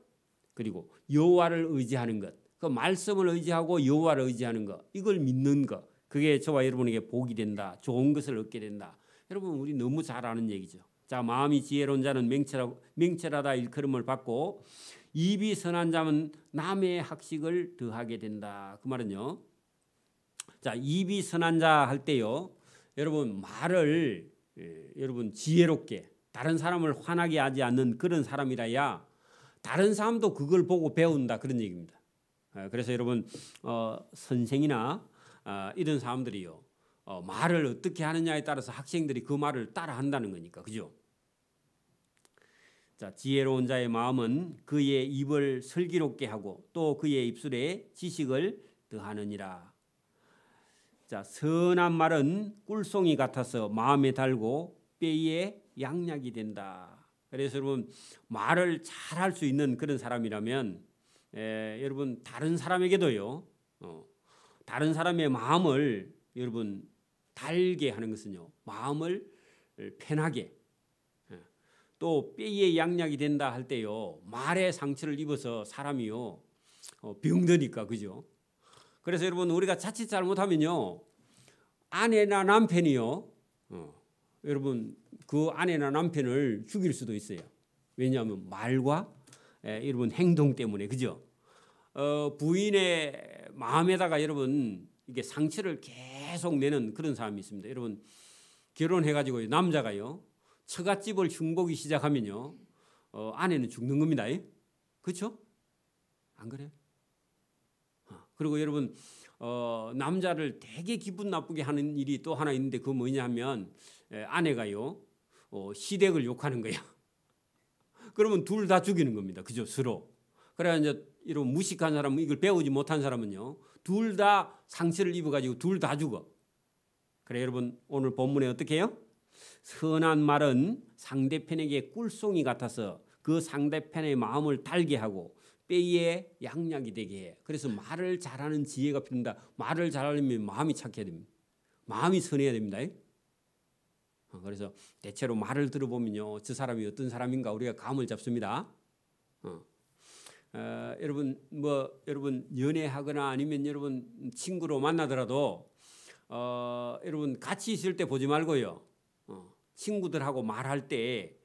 그리고 여호와를 의지하는 것. 그 말씀을 의지하고 여호와를 의지하는 것. 이걸 믿는 것. 그게 저와 여러분에게 복이 된다. 좋은 것을 얻게 된다. 여러분 우리 너무 잘 아는 얘기죠. 자, 마음이 지혜로운 자는 맹철하다 일컬음을 받고 입이 선한 자는 남의 학식을 더하게 된다. 그 말은요. 자, 입이 선한 자 할 때요. 여러분 말을 여러분 지혜롭게 다른 사람을 화나게 하지 않는 그런 사람이라야 다른 사람도 그걸 보고 배운다 그런 얘기입니다. 그래서 여러분 선생이나 이런 사람들이요. 말을 어떻게 하느냐에 따라서 학생들이 그 말을 따라 한다는 거니까. 그죠? 자, 지혜로운 자의 마음은 그의 입을 슬기롭게 하고 또 그의 입술에 지식을 더하느니라. 자, 선한 말은 꿀송이 같아서 마음에 달고 뼈에 양약이 된다. 그래서 여러분 말을 잘할 수 있는 그런 사람이라면 여러분 다른 사람에게도요. 다른 사람의 마음을 여러분 달게 하는 것은요. 마음을 편하게 또 뼈에 양약이 된다 할 때요. 말에 상처를 입어서 사람이요. 병드니까 그죠? 그래서 여러분 우리가 자칫 잘못하면요. 아내나 남편이요. 여러분 그 아내나 남편을 죽일 수도 있어요. 왜냐하면 말과 여러분 행동 때문에 그죠? 부인의 마음에다가 여러분 이게 상처를 계속 내는 그런 사람이 있습니다. 여러분 결혼해가지고 남자가요 처갓집을 흉보기 시작하면요 아내는 죽는 겁니다. 그렇죠? 안 그래요? 그리고 여러분 남자를 되게 기분 나쁘게 하는 일이 또 하나 있는데 그거 뭐냐면 아내가요 시댁을 욕하는 거야. 그러면 둘 다 죽이는 겁니다. 그죠? 서로. 그래야 이제 이런 무식한 사람은 이걸 배우지 못한 사람은요 둘 다 상처를 입어가지고 둘 다 죽어. 그래 여러분 오늘 본문에 어떻게 해요? 선한 말은 상대편에게 꿀송이 같아서 그 상대편의 마음을 달게 하고 뼈에 양약이 되게 해. 그래서 말을 잘하는 지혜가 필요합니다. 말을 잘하려면 마음이 착해야 됩니다. 마음이 선해야 됩니다. 그래서 대체로 말을 들어보면요 저 사람이 어떤 사람인가 우리가 감을 잡습니다. 여러분 여러분 연애하거나 아니면 여러분 친구로 만나더라도 여러분 같이 있을 때 보지 말고요. 친구들하고 말할 때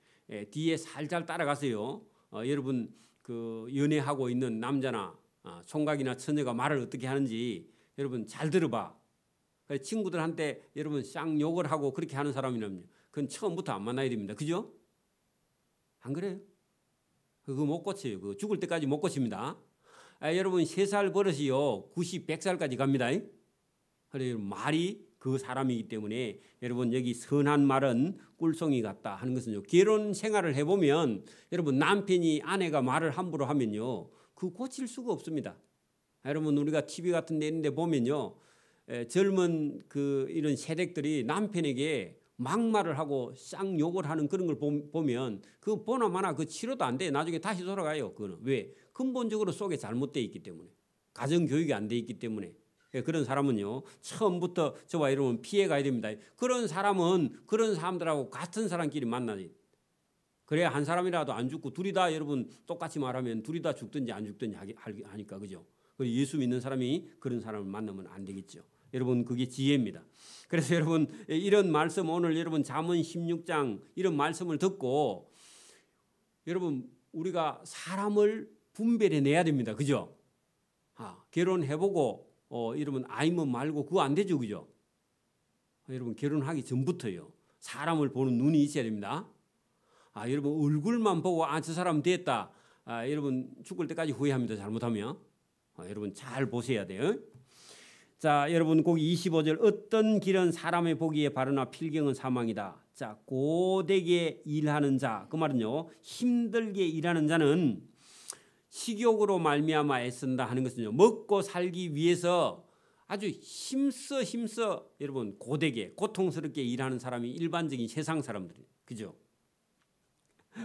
뒤에 살살 따라가세요. 여러분 그 연애하고 있는 남자나 총각이나 처녀가 말을 어떻게 하는지 여러분 잘 들어봐. 친구들한테 여러분 쌍 욕을 하고 그렇게 하는 사람이라면 그건 처음부터 안 만나야 됩니다. 그죠? 안 그래요? 그거 못 고쳐요. 그거 죽을 때까지 못 고칩니다. 여러분 3살 버릇이요 90, 100살까지 갑니다. 그래서 말이 그 사람이기 때문에 여러분 여기 선한 말은 꿀송이 같다 하는 것은요. 결혼 생활을 해보면 여러분 남편이 아내가 말을 함부로 하면요. 그 고칠 수가 없습니다. 여러분 우리가 TV 같은 데 있는데 보면요. 젊은 그 이런 세댁들이 남편에게 막말을 하고 쌍욕을 하는 그런 걸 보면 그 보나마나 그 치료도 안 돼. 나중에 다시 돌아가요. 그거는 왜? 근본적으로 속에 잘못되어 있기 때문에. 가정 교육이 안 돼 있기 때문에. 그런 사람은요 처음부터 저와 여러분 피해 가야 됩니다. 그런 사람은 그런 사람들하고 같은 사람끼리 만나지. 그래야 한 사람이라도 안 죽고 둘이 다 여러분 똑같이 말하면 둘이 다 죽든지 안 죽든지 하니까 그죠. 예수 믿는 사람이 그런 사람을 만나면 안 되겠죠. 여러분 그게 지혜입니다. 그래서 여러분 이런 말씀 오늘 여러분 잠언 16장 이런 말씀을 듣고 여러분 우리가 사람을 분별해내야 됩니다. 그죠? 결혼해보고 여러분 아이면 말고 그거 안 되죠. 그죠? 여러분 결혼하기 전부터요. 사람을 보는 눈이 있어야 됩니다. 여러분 얼굴만 보고 저 사람 됐다. 여러분 죽을 때까지 후회합니다. 잘못하면. 여러분 잘 보셔야 돼요. 자, 여러분 거기 25절 어떤 길은 사람의 보기에 바르나 필경은 사망이다. 자, 고되게 일하는 자. 그 말은요. 힘들게 일하는 자는 식욕으로 말미암아 애쓴다 하는 것은요. 먹고 살기 위해서 아주 힘써 여러분 고되게 고통스럽게 일하는 사람이 일반적인 세상 사람들이에요. 그죠?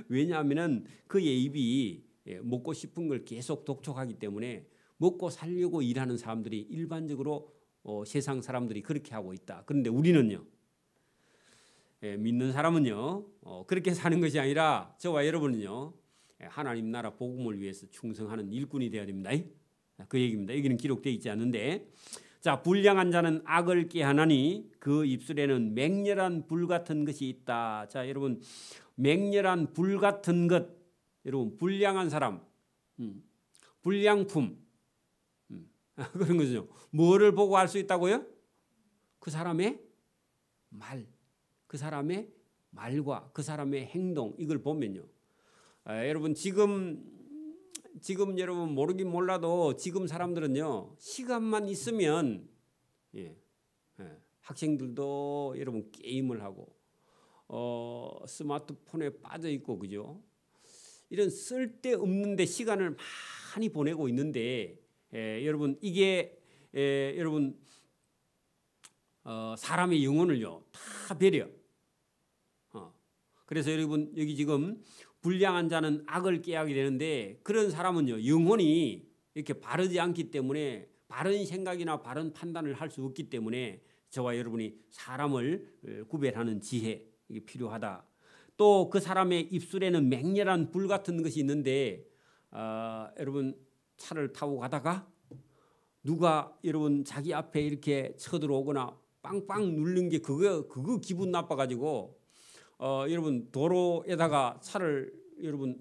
왜냐하면은 그의 입이 먹고 싶은 걸 계속 독촉하기 때문에 먹고 살려고 일하는 사람들이 일반적으로 세상 사람들이 그렇게 하고 있다. 그런데 우리는요. 믿는 사람은요. 그렇게 사는 것이 아니라 저와 여러분은요. 하나님 나라 복음을 위해서 충성하는 일꾼이 되어야 됩니다. 그 얘기입니다. 여기는 기록되어 있지 않는데 자 불량한 자는 악을 꾀하나니 그 입술에는 맹렬한 불 같은 것이 있다. 자 여러분 맹렬한 불 같은 것 여러분 불량한 사람 불량품 그런 거죠. 뭐를 보고 알 수 있다고요? 그 사람의 말, 그 사람의 말과 그 사람의 행동 이걸 보면요. 여러분 지금 여러분 모르긴 몰라도 지금 사람들은요 시간만 있으면 예. 예. 학생들도 여러분 게임을 하고 스마트폰에 빠져 있고 그죠? 이런 쓸데없는데 시간을 많이 보내고 있는데 여러분 이게 여러분 사람의 영혼을요 다 배려. 그래서 여러분 여기 지금 불량한 자는 악을 꾀하게 되는데 그런 사람은요 영혼이 이렇게 바르지 않기 때문에 바른 생각이나 바른 판단을 할 수 없기 때문에 저와 여러분이 사람을 구별하는 지혜 이게 필요하다. 또 그 사람의 입술에는 맹렬한 불 같은 것이 있는데 여러분 차를 타고 가다가 누가 여러분 자기 앞에 이렇게 쳐들어오거나 빵빵 누른 게 그거 기분 나빠가지고 여러분 도로에다가 차를 여러분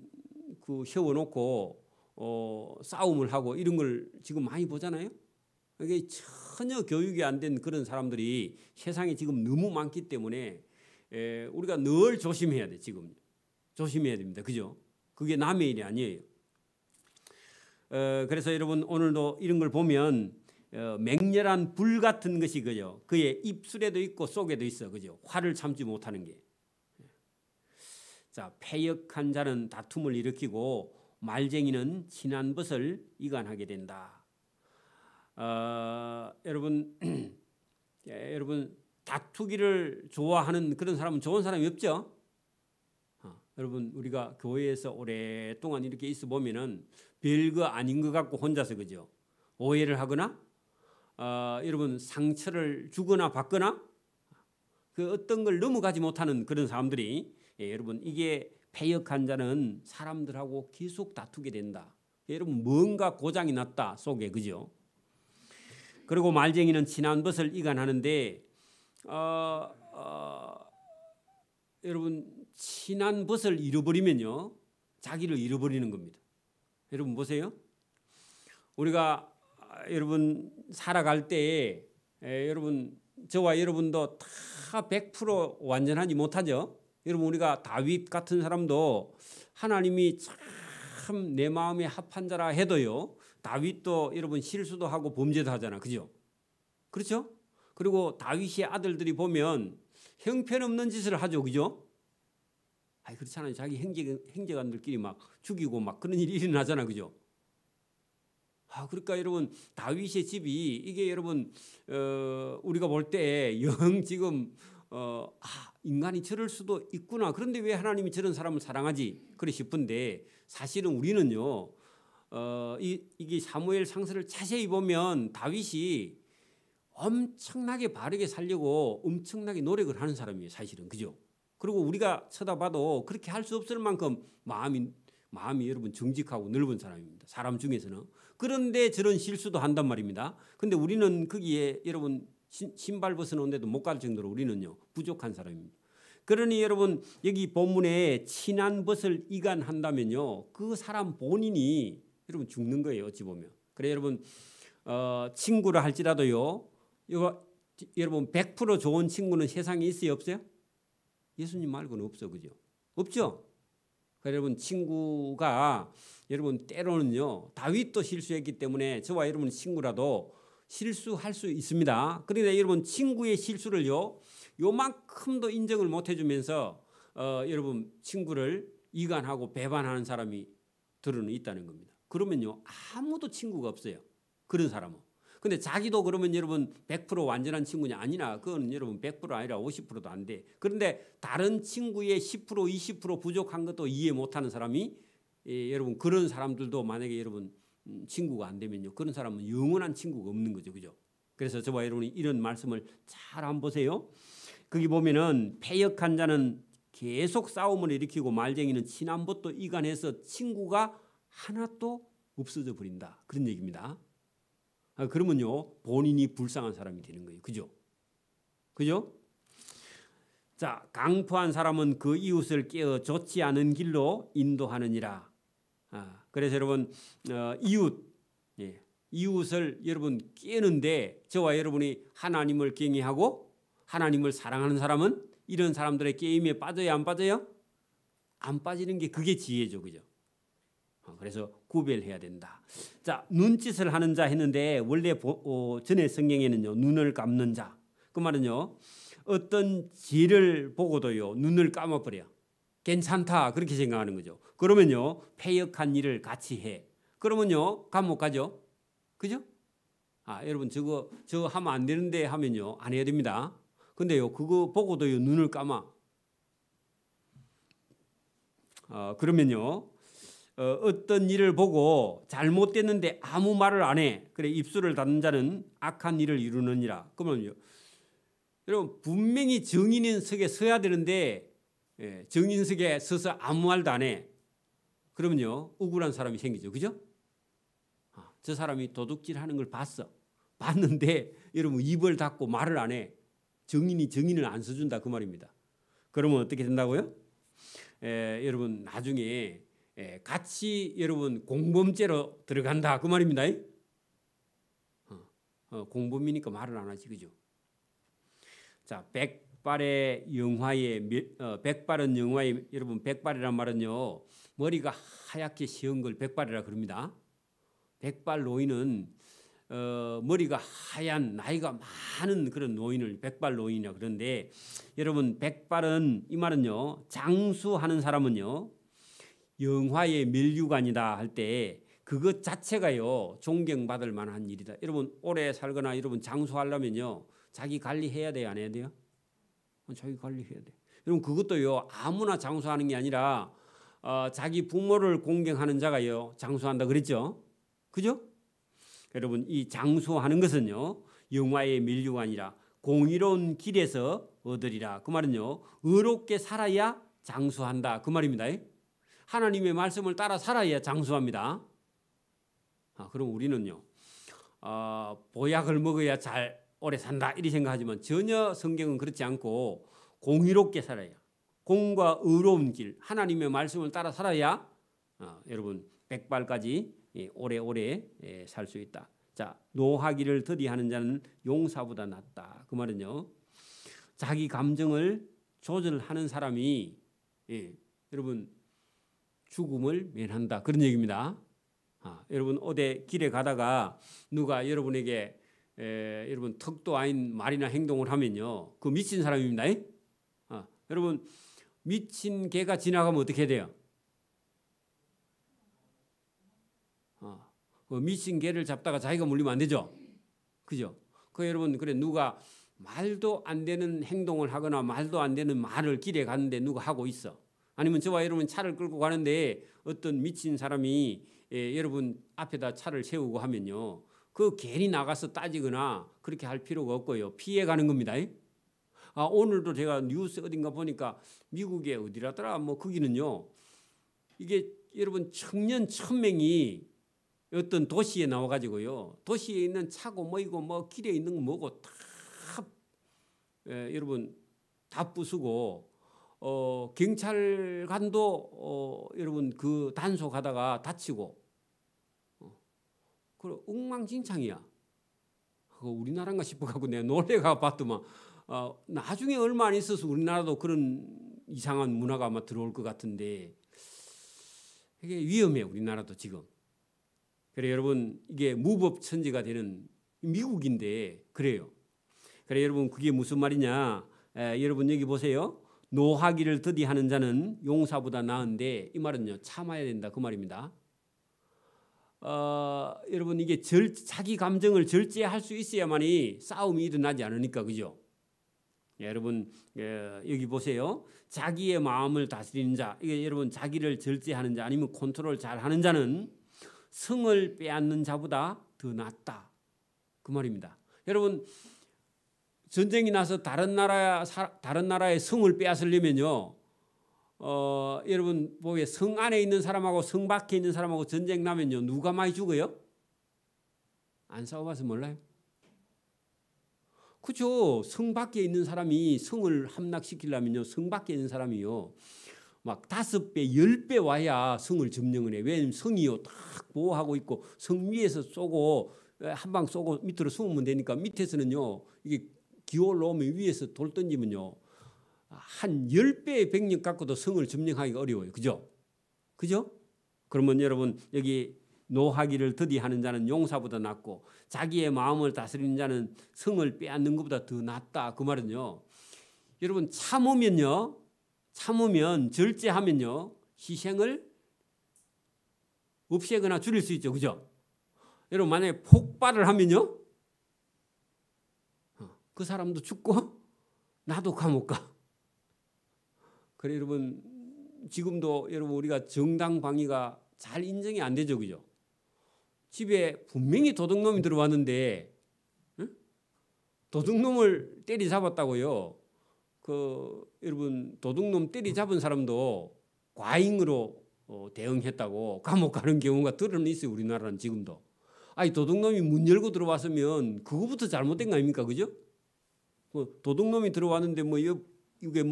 그 세워놓고 싸움을 하고 이런 걸 지금 많이 보잖아요. 이게 전혀 교육이 안 된 그런 사람들이 세상에 지금 너무 많기 때문에 우리가 늘 조심해야 돼. 지금 조심해야 됩니다. 그죠? 그게 남의 일이 아니에요. 그래서 여러분 오늘도 이런 걸 보면 맹렬한 불 같은 것이 그죠? 그의 입술에도 있고 속에도 있어. 그죠? 화를 참지 못하는 게. 자, 패역한 자는 다툼을 일으키고 말쟁이는 친한 벗을 이간하게 된다. 여러분 여러분 다투기를 좋아하는 그런 사람은 좋은 사람이 없죠. 여러분 우리가 교회에서 오랫동안 이렇게 있어 보면은 별거 아닌 것 같고 혼자서 그죠. 오해를 하거나 여러분 상처를 주거나 받거나 그 어떤 걸 넘어가지 못하는 그런 사람들이 여러분 이게 패역한 자는 사람들하고 계속 다투게 된다. 여러분 뭔가 고장이 났다 속에 그죠. 그리고 말쟁이는 친한 벗을 이간하는데 여러분 친한 벗을 잃어버리면요 자기를 잃어버리는 겁니다. 여러분 보세요. 우리가 여러분 살아갈 때에 여러분 저와 여러분도 다 100% 완전하지 못하죠. 여러분 우리가 다윗 같은 사람도 하나님이 참 내 마음에 합한 자라 해도요 다윗도 여러분 실수도 하고 범죄도 하잖아. 그죠? 그렇죠? 그리고 다윗의 아들들이 보면 형편없는 짓을 하죠. 그죠? 아니 그렇잖아요. 자기 형제간들끼리 막 죽이고 막 그런 일이 일어나잖아. 그죠? 그러니까 여러분 다윗의 집이 이게 여러분 우리가 볼 때 영 지금 인간이 저럴 수도 있구나. 그런데 왜 하나님이 저런 사람을 사랑하지? 그래 싶은데 사실은 우리는요. 이게 사무엘 상서를 자세히 보면 다윗이 엄청나게 바르게 살려고 엄청나게 노력을 하는 사람이에요. 사실은 그죠? 그리고 우리가 쳐다봐도 그렇게 할 수 없을 만큼 마음이 여러분 정직하고 넓은 사람입니다. 사람 중에서는. 그런데 저런 실수도 한단 말입니다. 근데 우리는 거기에 여러분 신발 벗어놓은데도 못 갈 정도로 우리는요 부족한 사람입니다. 그러니 여러분 여기 본문에 친한 벗을 이간한다면요 그 사람 본인이 여러분 죽는 거예요. 어찌 보면. 그래 여러분 친구라 할지라도요 여러분 100% 좋은 친구는 세상에 있어요 없어요? 예수님 말고는 없어. 그죠? 없죠? 그래 여러분 친구가 여러분 때로는요 다윗도 실수했기 때문에 저와 여러분 친구라도 실수할 수 있습니다. 그런데 여러분 친구의 실수를요 요만큼도 인정을 못 해주면서 여러분 친구를 이간하고 배반하는 사람이 들어는 있다는 겁니다. 그러면요 아무도 친구가 없어요. 그런 사람은. 근데 자기도 그러면 여러분 100% 완전한 친구냐 아니나 그건 여러분 100% 아니라 50%도 안 돼. 그런데 다른 친구의 10% 20% 부족한 것도 이해 못하는 사람이 여러분 그런 사람들도 만약에 여러분 친구가 안 되면요 그런 사람은 영원한 친구가 없는 거죠. 그죠? 그래서 저와 여러분이 이런 말씀을 잘 한번 보세요. 거기 보면은 패역한 자는 계속 싸움을 일으키고 말쟁이는 친한 벗도 이간해서 친구가 하나도 없어져 버린다. 그런 얘기입니다. 그러면요 본인이 불쌍한 사람이 되는 거예요. 그죠? 그죠? 자, 강포한 사람은 그 이웃을 깨어 좋지 않은 길로 인도하느니라. 그래서 여러분 이웃을 여러분 깨는데 저와 여러분이 하나님을 경외하고 하나님을 사랑하는 사람은 이런 사람들의 게임에 빠져요 안 빠져요? 안 빠지는 게 그게 지혜죠. 그죠? 그래서 구별해야 된다. 자, 눈짓을 하는 자 했는데 원래 전에 성경에는요, 눈을 감는 자. 그 말은요, 어떤 죄를 보고도요, 눈을 감아버려. 괜찮다 그렇게 생각하는 거죠. 그러면요, 패역한 일을 같이 해. 그러면요, 감옥 가죠. 그죠? 여러분 저거 하면 안 되는데 하면요, 안 해야 됩니다. 근데요, 그거 보고도요, 눈을 감아. 그러면요, 어떤 일을 보고 잘못됐는데 아무 말을 안 해. 그래, 입술을 닫는 자는 악한 일을 이루느니라. 그러면요, 여러분 분명히 정인석에 서야 되는데 정인석에 서서 아무 말도 안 해. 그러면요, 억울한 사람이 생기죠. 그죠? 저 사람이 도둑질하는 걸 봤는데 여러분 입을 닫고 말을 안 해. 정인을 안 써준다 그 말입니다. 그러면 어떻게 된다고요? 여러분 나중에 같이 여러분 공범죄로 들어간다 그 말입니다. 공범이니까 말을 안 하지, 그죠? 자, 백발의 영화에 백발은 영화에 여러분 백발이란 말은요, 머리가 하얗게 시은 걸 백발이라 그럽니다. 백발 노인은 머리가 하얀 나이가 많은 그런 노인을 백발 노인이라 그러는데, 여러분 백발은 이 말은요, 장수하는 사람은요, 영화의 멸류관이다 할 때 그것 자체가요 존경받을 만한 일이다. 여러분 오래 살거나 여러분 장수하려면요, 자기 관리해야 돼요, 안 해야 돼요? 자기 관리해야 돼. 여러분 그것도요, 아무나 장수하는 게 아니라 자기 부모를 공경하는 자가요 장수한다 그랬죠. 그죠? 여러분 이 장수하는 것은요, 영화의 멸류관이라 공의로운 길에서 얻으리라. 그 말은요, 의롭게 살아야 장수한다 그 말입니다. 하나님의 말씀을 따라 살아야 장수합니다. 그럼 우리는요, 보약을 먹어야 잘 오래 산다 이렇게 생각하지만 전혀 성경은 그렇지 않고 공의롭게 살아야, 공과 의로운 길, 하나님의 말씀을 따라 살아야 여러분 백발까지 오래오래 살 수 있다. 자, 노하기를 더디하는 자는 용사보다 낫다. 그 말은요, 자기 감정을 조절하는 사람이 여러분 죽음을 면한다 그런 얘기입니다. 여러분 어디 길에 가다가 누가 여러분에게 여러분 턱도 아닌 말이나 행동을 하면요, 그 미친 사람입니다. 여러분 미친 개가 지나가면 어떻게 돼요? 미친 개를 잡다가 자기가 물리면 안 되죠. 그죠? 여러분 그래, 누가 말도 안 되는 행동을 하거나 말도 안 되는 말을 길에 가는데 누가 하고 있어. 아니면 저와 여러분 차를 끌고 가는데 어떤 미친 사람이 여러분 앞에다 차를 세우고 하면요, 그 괜히 나가서 따지거나 그렇게 할 필요가 없고요, 피해가는 겁니다. 오늘도 제가 뉴스 어딘가 보니까 미국의 어디라더라 뭐 거기는요, 이게 여러분 청년 1000명이 어떤 도시에 나와가지고요, 도시에 있는 차고 뭐이고 뭐 길에 있는 거 뭐고 다 여러분 다 부수고 경찰관도 여러분 그 단속하다가 다치고 그 엉망진창이야. 우리나라인가 싶어가지고 내가 놀래가 봤더만 나중에 얼마 안 있어서 우리나라도 그런 이상한 문화가 아마 들어올 것 같은데, 이게 위험해 우리나라도 지금. 그래 여러분 이게 무법천지가 되는 미국인데 그래요. 그래 여러분 그게 무슨 말이냐? 여러분 여기 보세요. 노하기를 더디하는 자는 용사보다 나은데, 이 말은요 참아야 된다 그 말입니다. 여러분 이게 자기 감정을 절제할 수 있어야만이 싸움이 일어나지 않으니까, 그죠? 여러분 여기 보세요. 자기의 마음을 다스리는 자, 이게 여러분 자기를 절제하는 자 아니면 컨트롤 잘하는 자는 성을 빼앗는 자보다 더 낫다 그 말입니다. 여러분 전쟁이 나서 다른 나라의 성을 빼앗으려면요, 여러분 보게 성 안에 있는 사람하고 성 밖에 있는 사람하고 전쟁 나면요, 누가 많이 죽어요? 안 싸워봐서 몰라요? 그렇죠. 성 밖에 있는 사람이 성을 함락시키려면요, 성 밖에 있는 사람이요 막 5배, 10배 와야 성을 점령을 해. 왜냐하면 성이요 딱 보호하고 있고 성 위에서 쏘고 한 방 쏘고 밑으로 숨으면 되니까, 밑에서는요 이게 기어 올라오면 위에서 돌 던지면요 한 10배의 병력 갖고도 성을 점령하기가 어려워요. 그죠? 그죠? 그러면 여러분 여기 노하기를 더디하는 자는 용사보다 낫고 자기의 마음을 다스리는 자는 성을 빼앗는 것보다 더 낫다. 그 말은요. 여러분 참으면요. 참으면 절제하면요. 희생을 없애거나 줄일 수 있죠. 그죠? 여러분 만약에 폭발을 하면요. 그 사람도 죽고 나도 감옥 가. 그래 여러분 지금도 여러분 우리가 정당 방위가 잘 인정이 안 되죠. 그죠? 집에 분명히 도둑놈이 들어왔는데 도둑놈을 때리 잡았다고요. 여러분 도둑놈 때리 잡은 사람도 과잉으로 대응했다고 감옥 가는 경우가 들어는 있어요. 우리나라는 지금도. 아니 도둑놈이 문 열고 들어왔으면 그거부터 잘못된 거 아닙니까? 그죠? 도둑놈이 들어왔는데 이게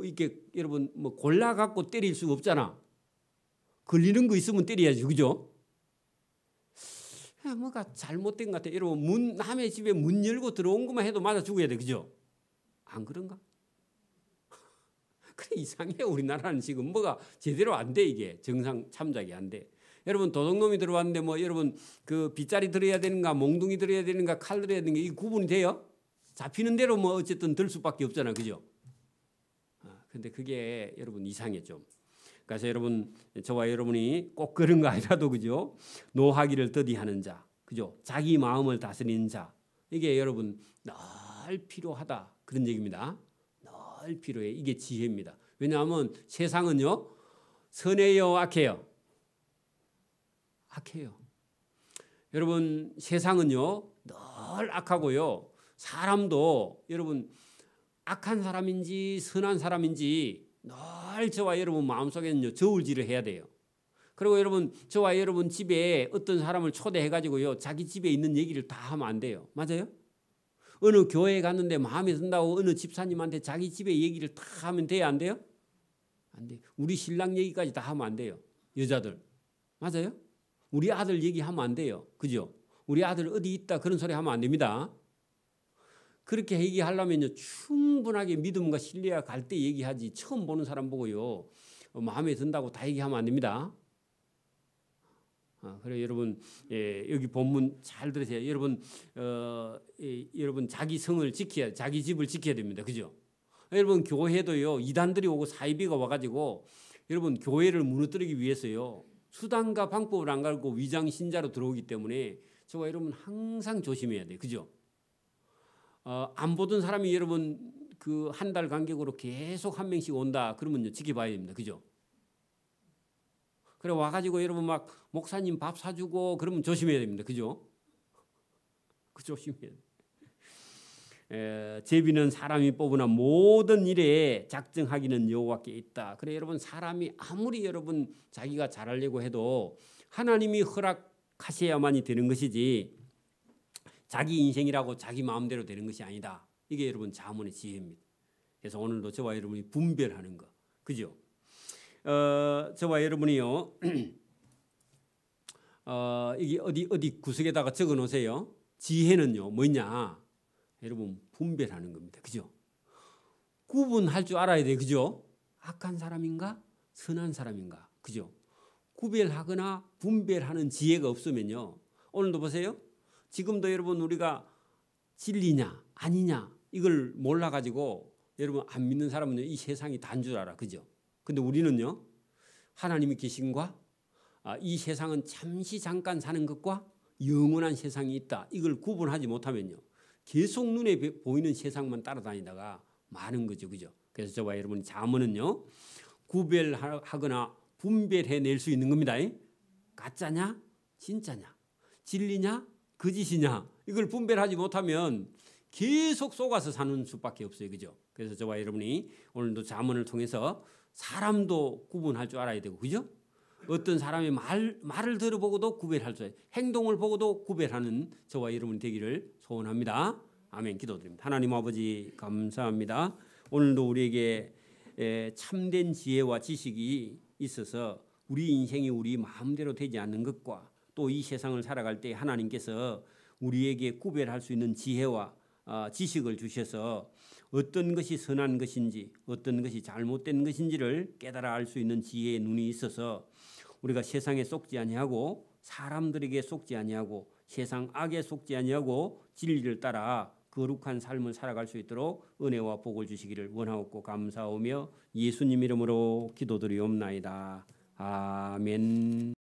이게 여러분 골라 갖고 때릴 수가 없잖아. 걸리는 거 있으면 때려야지. 그죠? 뭐가 잘못된 것 같아. 여러분 남의 집에 문 열고 들어온 것만 해도 맞아 죽어야 돼. 그죠? 안 그런가? 그래 이상해. 우리나라는 지금 뭐가 제대로 안 돼. 이게 정상 참작이 안 돼. 여러분 도둑놈이 들어왔는데 여러분 그 빗자리 들어야 되는가 몽둥이 들어야 되는가 칼 들어야 되는가 이 구분이 돼요? 잡히는 대로 어쨌든 들 수밖에 없잖아. 그죠? 근데 그게 여러분 이상해 좀. 그래서 여러분 저와 여러분이 꼭 그런 거 아니라도 그죠? 노하기를 더디하는 자. 그죠? 자기 마음을 다스리는 자. 이게 여러분 늘 필요하다. 그런 얘기입니다. 늘 필요해. 이게 지혜입니다. 왜냐하면 세상은요. 선해요, 악해요? 악해요. 여러분 세상은요. 늘 악하고요. 사람도 여러분 악한 사람인지 선한 사람인지 늘 저와 여러분 마음속에는요. 저울질을 해야 돼요. 그리고 여러분 저와 여러분 집에 어떤 사람을 초대해 가지고요. 자기 집에 있는 얘기를 다 하면 안 돼요. 맞아요? 어느 교회에 갔는데 마음에 든다고 어느 집사님한테 자기 집에 얘기를 다 하면 돼요? 안 돼요? 안 돼요. 우리 신랑 얘기까지 다 하면 안 돼요. 여자들. 맞아요? 우리 아들 얘기하면 안 돼요. 그죠? 우리 아들 어디 있다 그런 소리 하면 안 됩니다. 그렇게 얘기하려면요. 충분하게 믿음과 신뢰가 갈 때 얘기하지. 처음 보는 사람 보고요. 마음에 든다고 다 얘기하면 안 됩니다. 그래 여러분 여기 본문 잘 들으세요. 여러분 여러분 자기 성을 지켜야 자기 집을 지켜야 됩니다. 그죠? 여러분 교회도요. 이단들이 오고 사이비가 와가지고 여러분 교회를 무너뜨리기 위해서요. 수단과 방법을 안 갈고 위장 신자로 들어오기 때문에 저와 여러분 항상 조심해야 돼요. 그죠? 안 보던 사람이 여러분 그 한 달 간격으로 계속 한 명씩 온다. 그러면요 지켜봐야 됩니다. 그죠? 그래 와가지고 여러분 막 목사님 밥 사주고 그러면 조심해야 됩니다. 그죠? 그 조심해야 돼. 제비는 사람이 뽑으나 모든 일에 작정하기는 여호와께 있다. 그래 여러분 사람이 아무리 여러분 자기가 잘하려고 해도 하나님이 허락하셔야만이 되는 것이지 자기 인생이라고 자기 마음대로 되는 것이 아니다. 이게 여러분 자문의 지혜입니다. 그래서 오늘도 저와 여러분이 분별하는 거. 그죠? 저와 여러분이요. 이게 어디 구석에다가 적어 놓으세요. 지혜는요. 뭐냐? 여러분 분별하는 겁니다. 그죠? 구분할 줄 알아야 돼. 그죠? 악한 사람인가? 선한 사람인가? 그죠? 구별하거나 분별하는 지혜가 없으면요. 오늘도 보세요. 지금도 여러분 우리가 진리냐 아니냐 이걸 몰라가지고 여러분 안 믿는 사람은요. 이 세상이 다인 줄 알아. 그죠? 근데 우리는요. 하나님이 계신과 이 세상은 잠시 잠깐 사는 것과 영원한 세상이 있다. 이걸 구분하지 못하면요. 계속 눈에 보이는 세상만 따라다니다가 많은 거죠. 그죠? 그래서 저와 여러분 잠언은요. 구별하거나 분별해낼 수 있는 겁니다. 가짜냐 진짜냐 진리냐 거짓이냐 이걸 분별하지 못하면 계속 속아서 사는 수밖에 없어요. 그죠? 그래서 저와 여러분이 오늘도 잠언을 통해서 사람도 구분할 줄 알아야 되고 그죠? 어떤 사람의 말을 들어보고도 구별할 줄 알아야 행동을 보고도 구별하는 저와 여러분이 되기를 소원합니다. 아멘. 기도드립니다. 하나님 아버지 감사합니다. 오늘도 우리에게 참된 지혜와 지식이 있어서 우리 인생이 우리 마음대로 되지 않는 것과 또 이 세상을 살아갈 때 하나님께서 우리에게 구별할 수 있는 지혜와 지식을 주셔서 어떤 것이 선한 것인지 어떤 것이 잘못된 것인지를 깨달아 알 수 있는 지혜의 눈이 있어서 우리가 세상에 속지 아니하고 사람들에게 속지 아니하고 세상 악에 속지 아니하고 진리를 따라 거룩한 삶을 살아갈 수 있도록 은혜와 복을 주시기를 원하옵고 감사하며 예수님 이름으로 기도드리옵나이다. 아멘.